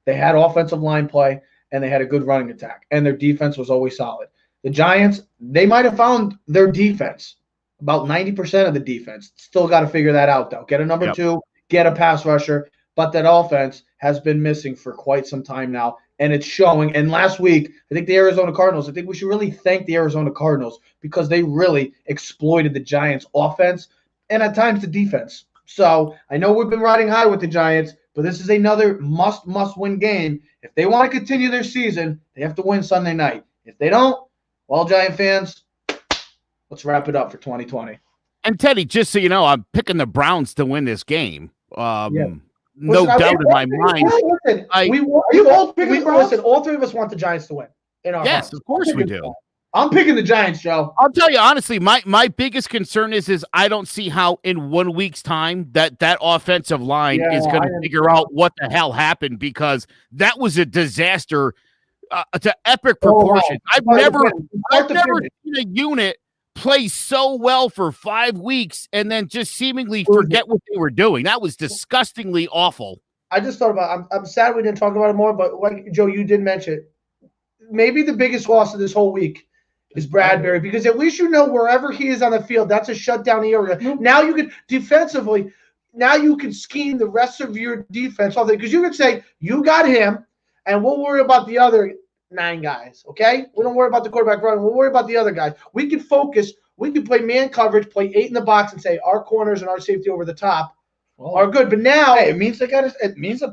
They had offensive line play, and they had a good running attack, and their defense was always solid. The Giants, they might have found their defense, about 90% of the defense. Still got to figure that out, though. Get a number two, get a pass rusher, but that offense has been missing for quite some time now, and it's showing. And last week, I think I think we should really thank the Arizona Cardinals because they really exploited the Giants' offense and at times the defense. So I know we've been riding high with the Giants, but this is another must-win game. If they want to continue their season, they have to win Sunday night. If they don't, well, Giant fans, let's wrap it up for 2020. And Teddy, just so you know, I'm picking the Browns to win this game. No doubt in my mind. Listen, all three of us want the Giants to win. Yes, of course we do. I'm picking the Giants, Joe. I'll tell you honestly, my biggest concern is I don't see how in 1 week's time that offensive line is going to figure out what the hell happened because that was a disaster to epic proportions. I've never seen a unit play so well for 5 weeks and then just seemingly forget what they were doing. That was disgustingly awful. I just thought about it. I'm sad we didn't talk about it more, but like Joe, you did mention it. Maybe the biggest loss of this whole week is Bradbury, because at least you know wherever he is on the field, that's a shutdown area. Now you can defensively, now you can scheme the rest of your defense off there, because you can say you got him, and we'll worry about the other 9 guys. Okay, we don't worry about the quarterback running. We'll worry about the other guys. We can focus. We can play man coverage, play 8 in the box, and say our corners and our safety over the top are good. But now it means the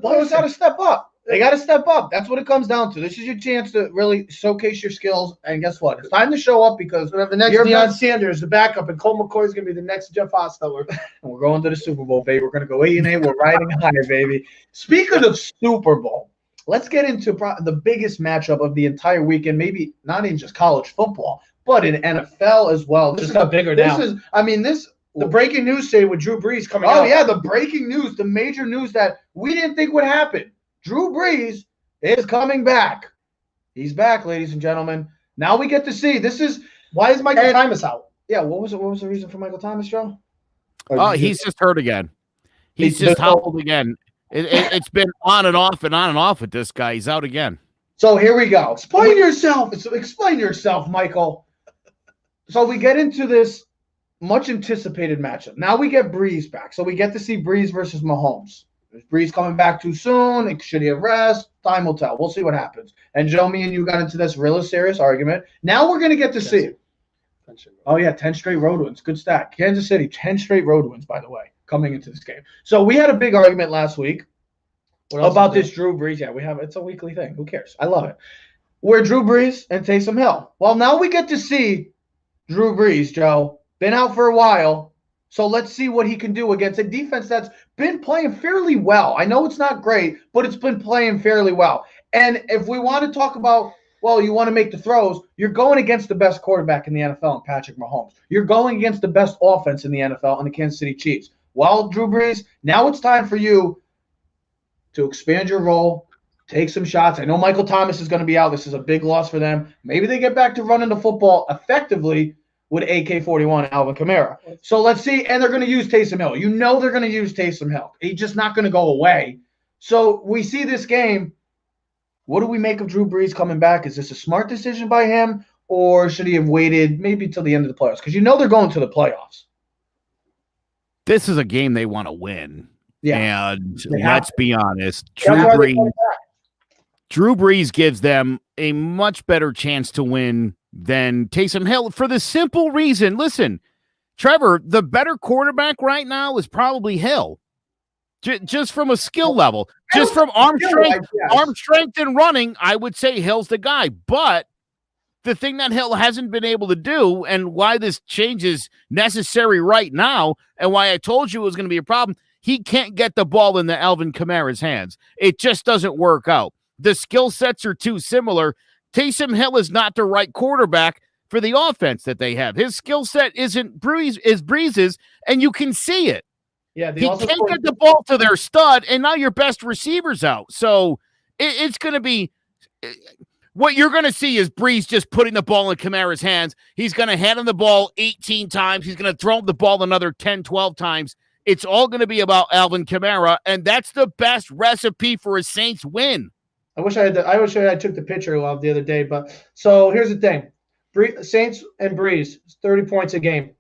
players got to step up. They got to step up. That's what it comes down to. This is your chance to really showcase your skills. And guess what? It's time to show up because we have the next Deion Sanders, the backup, and Colt McCoy is going to be the next Jeff Hostetler. And we're going to the Super Bowl, baby. We're going to go 8-8. We're riding high, baby. Speaking of Super Bowl, let's get into the biggest matchup of the entire weekend. Maybe not in just college football, but in NFL as well. This got bigger now. The breaking news today with Drew Brees coming out. Oh, yeah, the breaking news, the major news that we didn't think would happen. Drew Brees is coming back. He's back, ladies and gentlemen. Now we get to see. Why is Michael Thomas out? Yeah, what was the reason for Michael Thomas, Joe? He's just hurt again. He's just hobbled again. It's been on and off with this guy. He's out again. So here we go. Explain yourself, Michael. So we get into this much anticipated matchup. Now we get Brees back. So we get to see Brees versus Mahomes. Is Brees coming back too soon? Should he have rest? Time will tell. We'll see what happens. And Joe, me and you got into this really serious argument. Now we're going to get to see. 10 straight road wins. Good stat. Kansas City, 10 straight road wins, by the way, coming into this game. So we had a big argument last week about this Drew Brees. Yeah, it's a weekly thing. Who cares? I love it. Where Drew Brees and Taysom Hill. Well, now we get to see Drew Brees, Joe. Been out for a while. So let's see what he can do against a defense that's been playing fairly well. I know it's not great, but it's been playing fairly well. And if we want to talk about, well, you want to make the throws, you're going against the best quarterback in the NFL, Patrick Mahomes. You're going against the best offense in the NFL, and the Kansas City Chiefs. Well, Drew Brees, now it's time for you to expand your role, take some shots. I know Michael Thomas is going to be out. This is a big loss for them. Maybe they get back to running the football effectively with AK-41 Alvin Kamara. So let's see. And they're going to use Taysom Hill. You know they're going to use Taysom Hill. He's just not going to go away. So we see this game. What do we make of Drew Brees coming back? Is this a smart decision by him, or should he have waited maybe till the end of the playoffs? Because you know they're going to the playoffs. This is a game they want to win. Yeah. And let's be honest, Drew Brees gives them a much better chance to win than Taysom Hill for the simple reason. Listen, Trevor, the better quarterback right now is probably Hill. Just from a skill level, just from arm strength and running, I would say Hill's the guy. But the thing that Hill hasn't been able to do, and why this change is necessary right now, and why I told you it was going to be a problem, he can't get the ball in the Alvin Kamara's hands. It just doesn't work out. The skill sets are too similar. Taysom Hill is not the right quarterback for the offense that they have. His skill set isn't Breeze's, and you can see it. Yeah, he can't get the ball to their stud, and now your best receiver's out. So it's going to be what you're going to see is Breeze just putting the ball in Kamara's hands. He's going to hand him the ball 18 times. He's going to throw him the ball another 10, 12 times. It's all going to be about Alvin Kamara, and that's the best recipe for a Saints win. I wish I took the picture of the other day. But so here's the thing: Saints and Breeze, 30 points a game.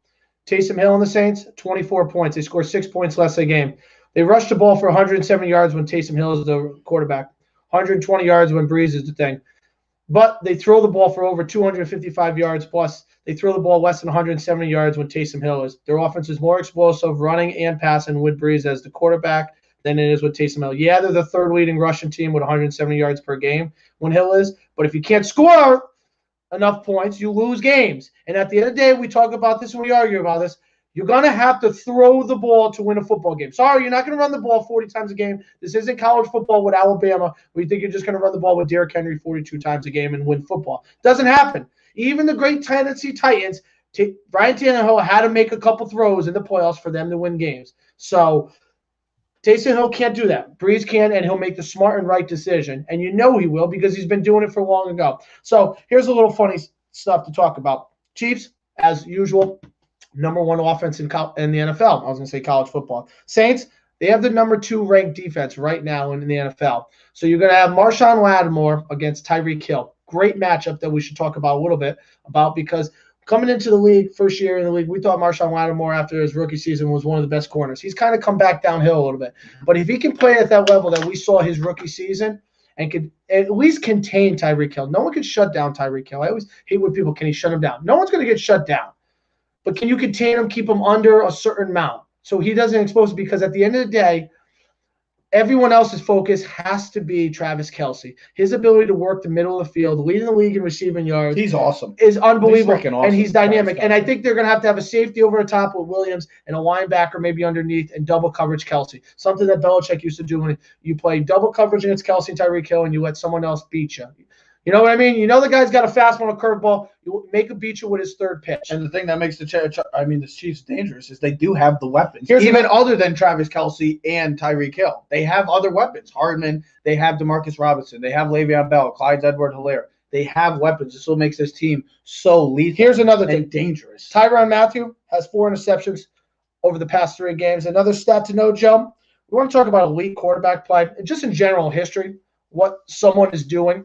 Taysom Hill and the Saints, 24 points. They score 6 points less a game. They rush the ball for 170 yards when Taysom Hill is the quarterback, 120 yards when Breeze is the thing. But they throw the ball for over 255 yards plus. They throw the ball less than 170 yards when Taysom Hill is. Their offense is more explosive running and passing with Breeze as the quarterback than it is with Taysom Hill. Yeah, they're the third leading rushing team with 170 yards per game when Hill is. But if you can't score enough points, you lose games. And at the end of the day, we talk about this and we argue about this. You're going to have to throw the ball to win a football game. Sorry, you're not going to run the ball 40 times a game. This isn't college football with Alabama where you think you're just going to run the ball with Derrick Henry 42 times a game and win football. Doesn't happen. Even the great Tennessee Titans, Brian Tannehill had to make a couple throws in the playoffs for them to win games. So Taysom Hill can't do that. Breeze can, and he'll make the smart and right decision. And you know he will because he's been doing it for long ago. So here's a little funny stuff to talk about. Chiefs, as usual, number one offense in the NFL. I was going to say college football. Saints, they have the number 2 ranked defense right now in the NFL. So you're going to have Marshawn Lattimore against Tyreek Hill. Great matchup that we should talk about a little bit about because coming into the league, first year in the league, we thought Marshawn Lattimore after his rookie season was one of the best corners. He's kind of come back downhill a little bit. But if he can play at that level that we saw his rookie season and could at least contain Tyreek Hill, no one can shut down Tyreek Hill. I always hate when people, can he shut him down? No one's going to get shut down. But can you contain him, keep him under a certain amount so he doesn't expose? Because at the end of the day, everyone else's focus has to be Travis Kelce. His ability to work the middle of the field, leading the league in receiving yards. He's awesome. Is unbelievable. He's awesome. And he's dynamic. And I think they're going to have a safety over the top with Williams and a linebacker maybe underneath and double coverage Kelce. Something that Belichick used to do when you play double coverage against Kelce and Tyreek Hill and you let someone else beat you. You know what I mean? You know the guy's got a fastball and a curveball. You make him beat you with his third pitch. And the thing that makes the Chiefs dangerous is they do have the weapons. Even other than Travis Kelce and Tyreek Hill. They have other weapons. Hardman, they have Demarcus Robinson, they have Le'Veon Bell, Clyde Edwards-Helaire. They have weapons. This will make this team so lethal. Here's another thing. Dangerous. Tyrann Mathieu has 4 interceptions over the past 3 games. Another stat to note, Joe. We want to talk about elite quarterback play and just in general history, what someone is doing.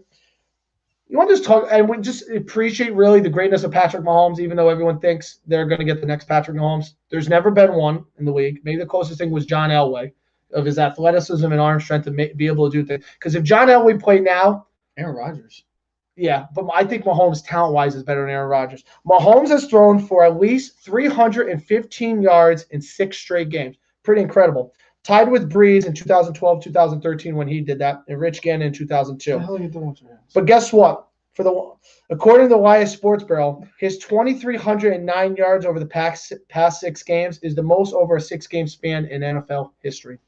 You want to just talk, and we just appreciate really the greatness of Patrick Mahomes, even though everyone thinks they're going to get the next Patrick Mahomes. There's never been one in the league. Maybe the closest thing was John Elway, of his athleticism and arm strength to be able to do things. Because if John Elway played now, Aaron Rodgers. Yeah, but I think Mahomes, talent-wise, is better than Aaron Rodgers. Mahomes has thrown for at least 315 yards in 6 straight games. Pretty incredible. Tied with Breeze in 2012, 2013 when he did that, and Rich Gannon in 2002. What the hell are you doing with your hands? But guess what? According to the Elias Sports Bureau, his 2,309 yards over the past 6 games is the most over a 6-game span in NFL history.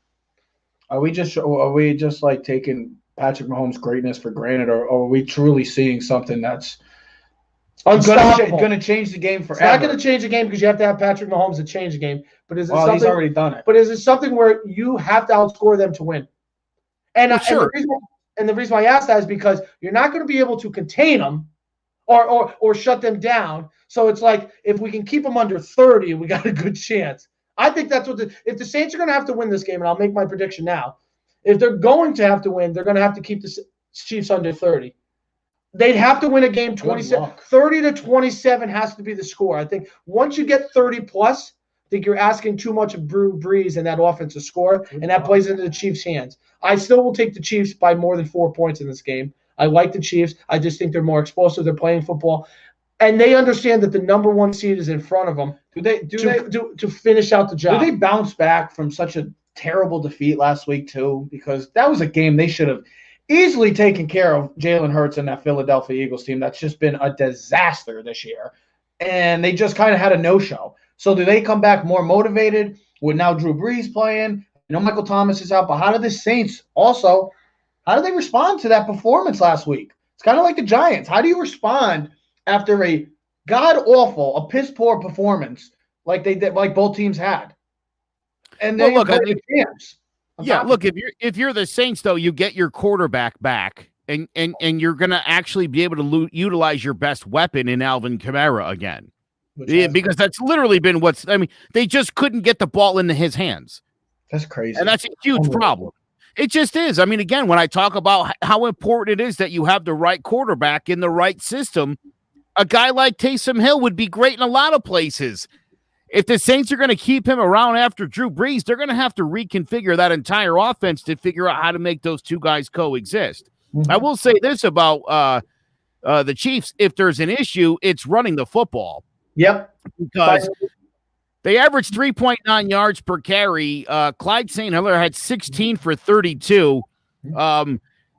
Are we just like taking Patrick Mahomes' greatness for granted, or are we truly seeing something that's going to change the game forever? It's not going to change the game because you have to have Patrick Mahomes to change the game. But is it something? He's already done it. But is it something where you have to outscore them to win? And, sure. And the reason why I asked that is because you're not going to be able to contain them or shut them down. So it's like if we can keep them under 30, we got a good chance. I think that's what if the Saints are going to have to win this game, and I'll make my prediction now. If they're going to have to win, they're going to have to keep the Chiefs under 30. They'd have to win a game 27. 30 to 27 has to be the score. I think once you get 30 plus, I think you're asking too much of Drew Brees and that offense to score, and that plays into the Chiefs' hands. I still will take the Chiefs by more than 4 points in this game. I like the Chiefs. I just think they're more explosive. They're playing football, and they understand that the number one seed is in front of them. To finish out the job? Do they bounce back from such a terrible defeat last week too? Because that was a game they should have easily taken care of Jalen Hurts and that Philadelphia Eagles team that's just been a disaster this year. And they just kind of had a no-show. So do they come back more motivated with now Drew Brees playing? Michael Thomas is out, but how do the Saints also, how do they respond to that performance last week? It's kind of like the Giants. How do you respond after a god-awful, a piss-poor performance like they did, like both teams had? And then look, if you're the Saints, though, you get your quarterback back, and you're going to actually be able to utilize your best weapon in Alvin Kamara again, because that's literally been they just couldn't get the ball into his hands. That's crazy, and that's a huge problem. It just is. I mean, again, when I talk about how important it is that you have the right quarterback in the right system, a guy like Taysom Hill would be great in a lot of places. If the Saints are going to keep him around after Drew Brees, they're going to have to reconfigure that entire offense to figure out how to make those two guys coexist. Mm-hmm. I will say this about the Chiefs. If there's an issue, it's running the football. Yep. Because they averaged 3.9 yards per carry. Clyde St. Hilaire had 16 for 32.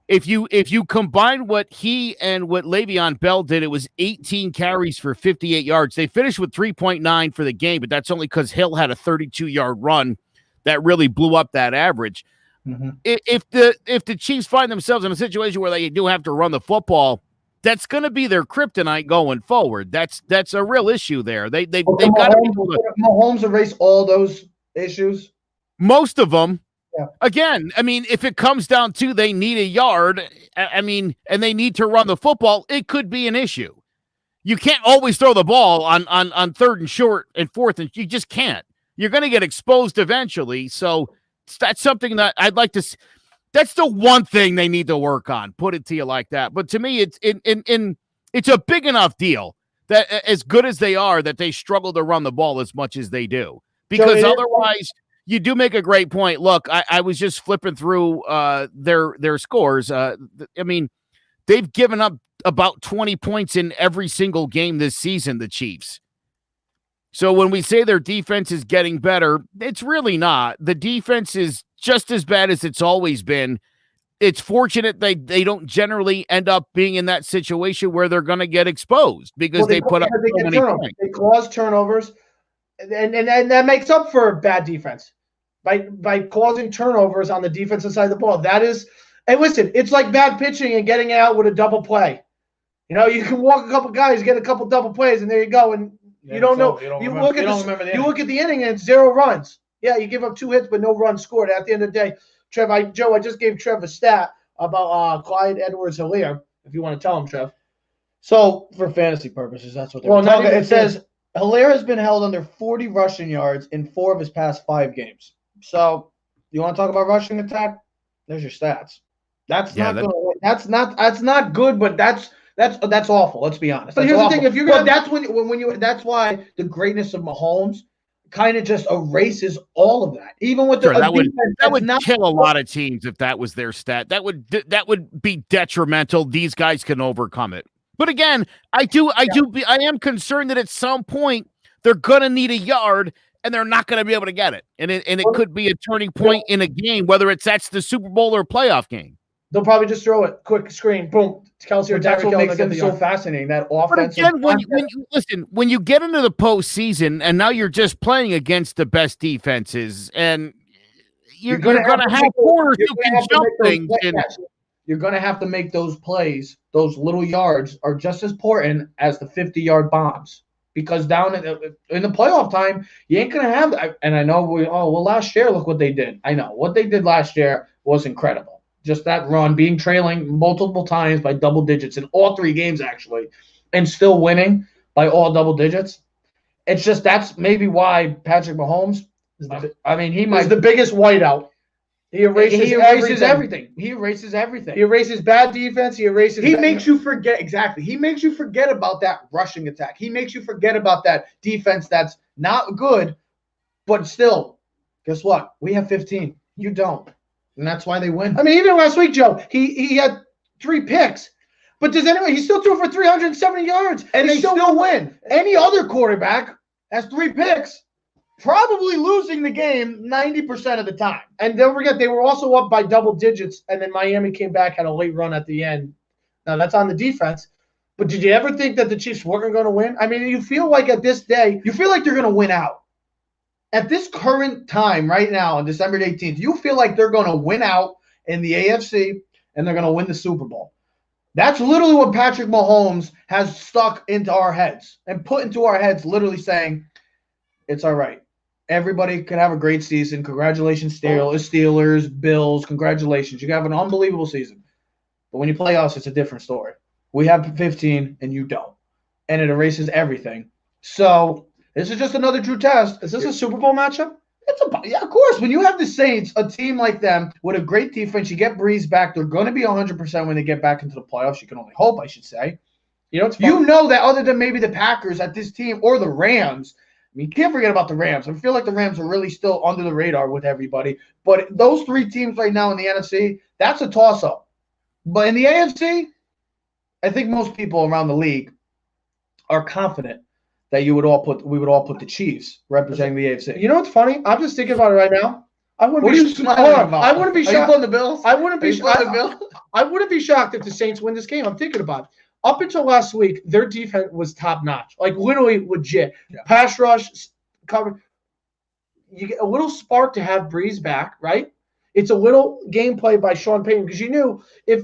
If you combine what he and what Le'Veon Bell did, it was 18 carries for 58 yards. They finished with 3.9 for the game, but that's only because Hill had a 32-yard run that really blew up that average. Mm-hmm. If the Chiefs find themselves in a situation where they do have to run the football, that's going to be their kryptonite going forward. That's a real issue there. They've got to Mahomes erase all those issues. Most of them. Yeah. Again, I mean, if it comes down to they need a yard, and they need to run the football, it could be an issue. You can't always throw the ball on third and short and fourth, and you just can't. You're going to get exposed eventually. So that's something that I'd like to see. That's the one thing they need to work on. Put it to you like that. But to me, it's a big enough deal that as good as they are, that they struggle to run the ball as much as they do. Because otherwise, you do make a great point. Look, I was just flipping through their scores. I mean, they've given up about 20 points in every single game this season, the Chiefs. So when we say their defense is getting better, it's really not. The defense is just as bad as it's always been. It's fortunate they don't generally end up being in that situation where they're going to get exposed because they put up so many points. They cause turnovers, and that makes up for bad defense by causing turnovers on the defensive side of the ball. That is, and listen, it's like bad pitching and getting out with a double play. You can walk a couple guys, get a couple double plays, and there you go. And you don't know. You look at the inning and it's 0 runs. Yeah, you give up 2 hits, but no runs scored. At the end of the day, I just gave Trev a stat about Clyde Edwards-Helaire, if you want to tell him, Trev. So, for fantasy purposes, that's what they're talking about. It says Helaire has been held under 40 rushing yards in 4 of his past 5 games. So, you want to talk about rushing attack? There's your stats. That's not good, but that's awful. Let's be honest. But here's the thing: if you're gonna, that's why the greatness of Mahomes kind of just erases all of that. Even with that would kill a lot of teams if that was their stat. That would be detrimental. These guys can overcome it. But again, I am concerned that at some point they're gonna need a yard and they're not gonna be able to get it. And it could be a turning point in a game, whether that's the Super Bowl or playoff game. They'll probably just throw it, quick screen, boom. Kelsey or that's what makes them so fascinating. That offense. But again, when you get into the postseason, and now you're just playing against the best defenses, and you're going to have corners who can jump things. You're going to have to make those plays. Those little yards are just as important as the 50-yard bombs. Because down in the playoff time, you ain't going to have that. And I know last year, look what they did. I know what they did last year was incredible. Just that run, being trailing multiple times by double digits in all 3 games, actually. and still winning by all double digits. It's just that's maybe why Patrick Mahomes is the biggest whiteout. He erases everything. He erases everything. He erases bad defense. He makes you forget. Exactly. He makes you forget about that rushing attack. He makes you forget about that defense that's not good, but still, guess what? We have 15. You don't. And that's why they win. I mean, even last week, Joe, he had 3 picks. But he still threw for 370 yards. And they still win. Any other quarterback has 3 picks, probably losing the game 90% of the time. And don't forget, they were also up by double digits, and then Miami came back, had a late run at the end. Now, that's on the defense. But did you ever think that the Chiefs weren't going to win? I mean, you feel like at this day, you feel like they're going to win out. At this current time, right now, on December 18th, you feel like they're going to win out in the AFC, and they're going to win the Super Bowl. That's literally what Patrick Mahomes has stuck into our heads and put into our heads, literally saying, it's all right. Everybody could have a great season. Congratulations, Steelers, Bills. Congratulations. You have an unbelievable season. But when you play us, it's a different story. We have 15, and you don't. And it erases everything. So this is just another true test. Is this a Super Bowl matchup? Yeah, of course. When you have the Saints, a team like them with a great defense, you get Breeze back. They're going to be 100% when they get back into the playoffs. You can only hope, I should say. You know that other than maybe the Packers at this team or the Rams, I mean, you can't forget about the Rams. I feel like the Rams are really still under the radar with everybody. But those 3 teams right now in the NFC, that's a toss-up. But in the AFC, I think most people around the league are confident that we would all put the Chiefs representing the AFC. You know what's funny? I'm just thinking about it right now. I wouldn't be shocked. I wouldn't be shocked on the Bills. I wouldn't be shocked if the Saints win this game. I'm thinking about it. Up until last week, their defense was top notch, like literally legit. Yeah. Pass rush, cover. You get a little spark to have Breeze back, right? It's a little gameplay by Sean Payton because you knew if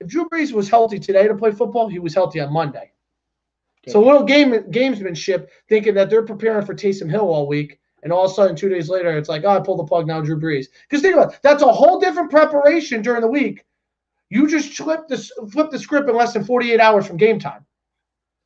Drew Brees was healthy today to play football, he was healthy on Monday. Okay. So a little gamesmanship, thinking that they're preparing for Taysom Hill all week, and all of a sudden 2 days later, it's like, I pull the plug now, Drew Brees. Because think about it, that's a whole different preparation during the week. You just flip the script in less than 48 hours from game time.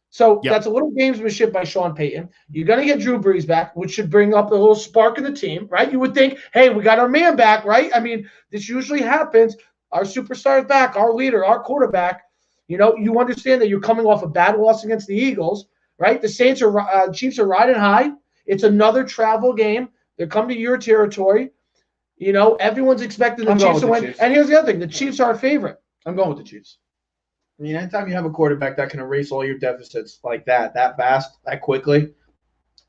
So That's a little gamesmanship by Sean Payton. You're going to get Drew Brees back, which should bring up a little spark in the team, right? You would think, hey, we got our man back, right? I mean, this usually happens. Our superstar is back, our leader, our quarterback. You know, you understand that you're coming off a bad loss against the Eagles, right? The Chiefs are riding high. It's another travel game. They're coming to your territory. You know, everyone's expecting the Chiefs to win. Chiefs. And here's the other thing. The Chiefs are a favorite. I'm going with the Chiefs. I mean, anytime you have a quarterback that can erase all your deficits like that fast, that quickly,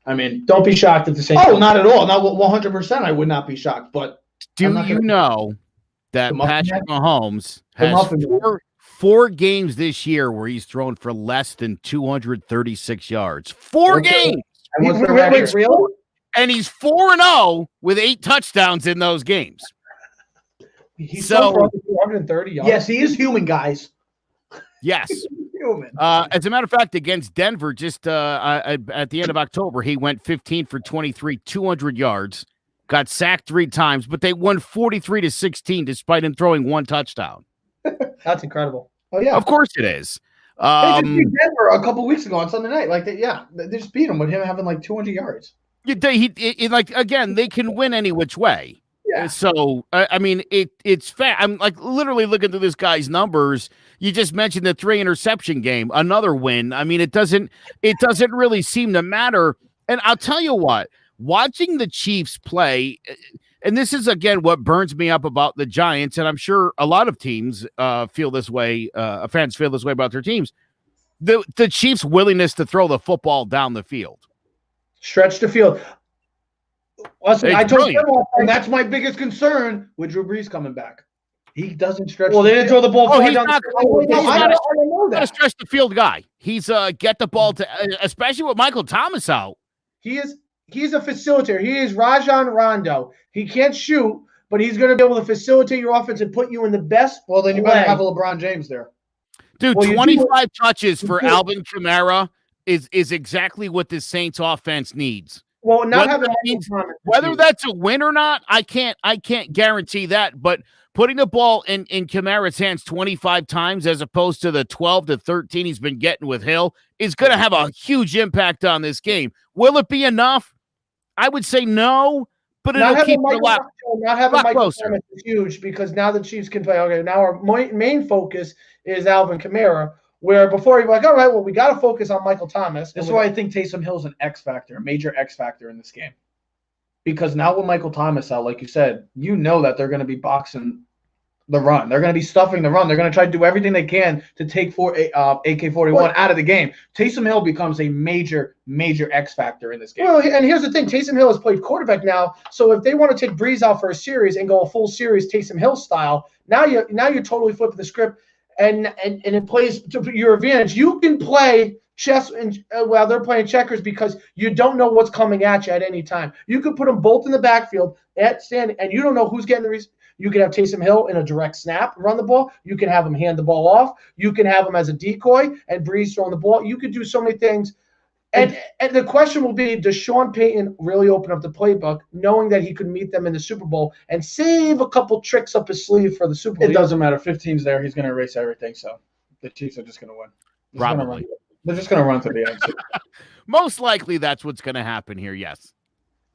I mean. Don't be shocked if the Saints. Oh, not at all. Not 100%. I would not be shocked. But do you know that Patrick Mahomes has four games this year where he's thrown for less than 236 yards? 4 games. Wait, real? And he's 4-0 with 8 touchdowns in those games. He's so 430 yards. Yes, he is human, guys. Yes. Human. As a matter of fact, against Denver, just at the end of October, he went 15 for 23, 200 yards, got sacked 3 times, but they won 43-16 despite him throwing 1 touchdown. That's incredible. Oh yeah, of course it is. They just beat Denver a couple weeks ago on Sunday night. They just beat him with him having like 200 yards. Again, they can win any which way. Yeah. So I mean, it's fair. I'm like literally looking through this guy's numbers. You just mentioned the 3 interception game, another win. I mean, it doesn't really seem to matter. And I'll tell you what, watching the Chiefs play, and this is again what burns me up about the Giants, and I'm sure a lot of teams feel this way. Fans feel this way about their teams. The Chiefs' willingness to throw the football down the field. Stretch the field. Listen, I told you, and that's my biggest concern with Drew Brees coming back. He doesn't stretch. Well, they didn't throw the ball. He's not a stretch the field guy. He's get the ball to, especially with Michael Thomas out. He's a facilitator. He is Rajon Rondo. He can't shoot, but he's going to be able to facilitate your offense and put you in the best. Well, then you better have a LeBron James there, dude. 25 touches for Alvin Kamara is exactly what the Saints offense needs. Well, whether that's a win or not, I can't guarantee that. But putting the ball in Kamara's hands 25 times as opposed to the 12 to 13 he's been getting with Hill is going to have a huge impact on this game. Will it be enough? I would say no, but it'll keep it a lot closer. Is huge because now the Chiefs can play. Okay, now our main focus is Alvin Kamara, where before you're like, all right, well, we got to focus on Michael Thomas. This is why I think Taysom Hill's an X factor, a major X factor in this game. Because now with Michael Thomas out, like you said, you know that they're going to be boxing the run. They're going to be stuffing the run. They're going to try to do everything they can to take AK-41 out of the game. Taysom Hill becomes a major, major X factor in this game. Well, and here's the thing. Taysom Hill has played quarterback now, so if they want to take Breeze out for a series and go a full series Taysom Hill style, now you're totally flipping the script, and it plays to your advantage. You can play chess and while they're playing checkers because you don't know what's coming at you at any time. You could put them both in the backfield at standing, and you don't know who's getting the You can have Taysom Hill in a direct snap, run the ball. You can have him hand the ball off. You can have him as a decoy and Breeze throwing the ball. You could do so many things. And the question will be, does Sean Payton really open up the playbook knowing that he could meet them in the Super Bowl and save a couple tricks up his sleeve for the Super Bowl? It doesn't matter. 15's there. He's going to erase everything. So the Chiefs are just going to win. Probably. They're just going to run to the end. Most likely that's what's going to happen here, yes.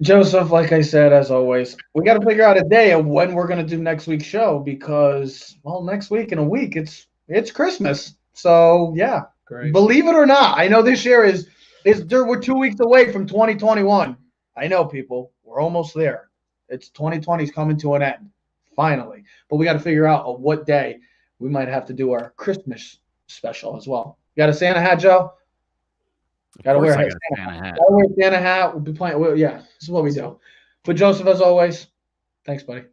Joseph, like I said, as always, we got to figure out a day of when we're going to do next week's show because, well, next week in a week, it's Christmas. So, yeah. Great. Believe it or not, I know this year we're 2 weeks away from 2021. I know, people. We're almost there. It's 2020 is coming to an end, finally. But we got to figure out what day we might have to do our Christmas special as well. You got a Santa hat, Joe? Got to wear a Santa hat. Got to wear a Santa hat. We'll be playing. Yeah, this is what we do. But Joseph, as always, thanks, buddy.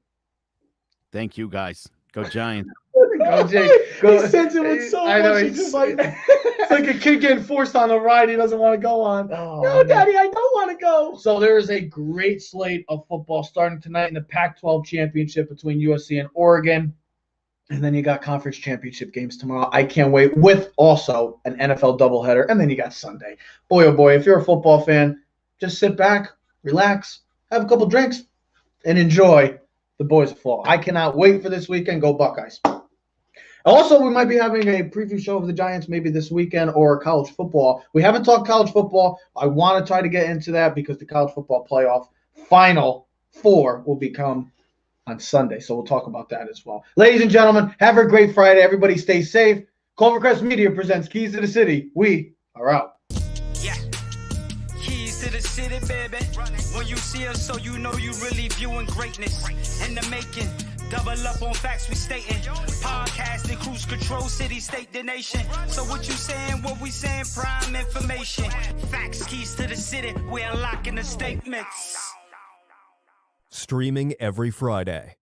Thank you, guys. Go Giants. Go Jake. He sends it with so much. It's like a kid getting forced on a ride he doesn't want to go on. Oh, no, Daddy, I don't want to go. So there is a great slate of football starting tonight in the Pac-12 championship between USC and Oregon. And then you got conference championship games tomorrow. I can't wait, with also an NFL doubleheader. And then you got Sunday. Boy, oh boy, if you're a football fan, just sit back, relax, have a couple drinks, and enjoy the boys of fall. I cannot wait for this weekend. Go Buckeyes. Also, we might be having a preview show of the Giants maybe this weekend or college football. We haven't talked college football. I want to try to get into that because the college football playoff Final Four will become on Sunday. So we'll talk about that as well. Ladies and gentlemen, have a great Friday. Everybody stay safe. Clovercrest Media presents Keys to the City. We are out. Yeah. Keys to the city, baby. When you see us, so you know you really viewing greatness in the making. Double up on facts we stating. Podcasting, cruise control, city, state, the nation. So what you saying, what we saying, prime information. Facts, keys to the city, we unlocking the statements. Streaming every Friday.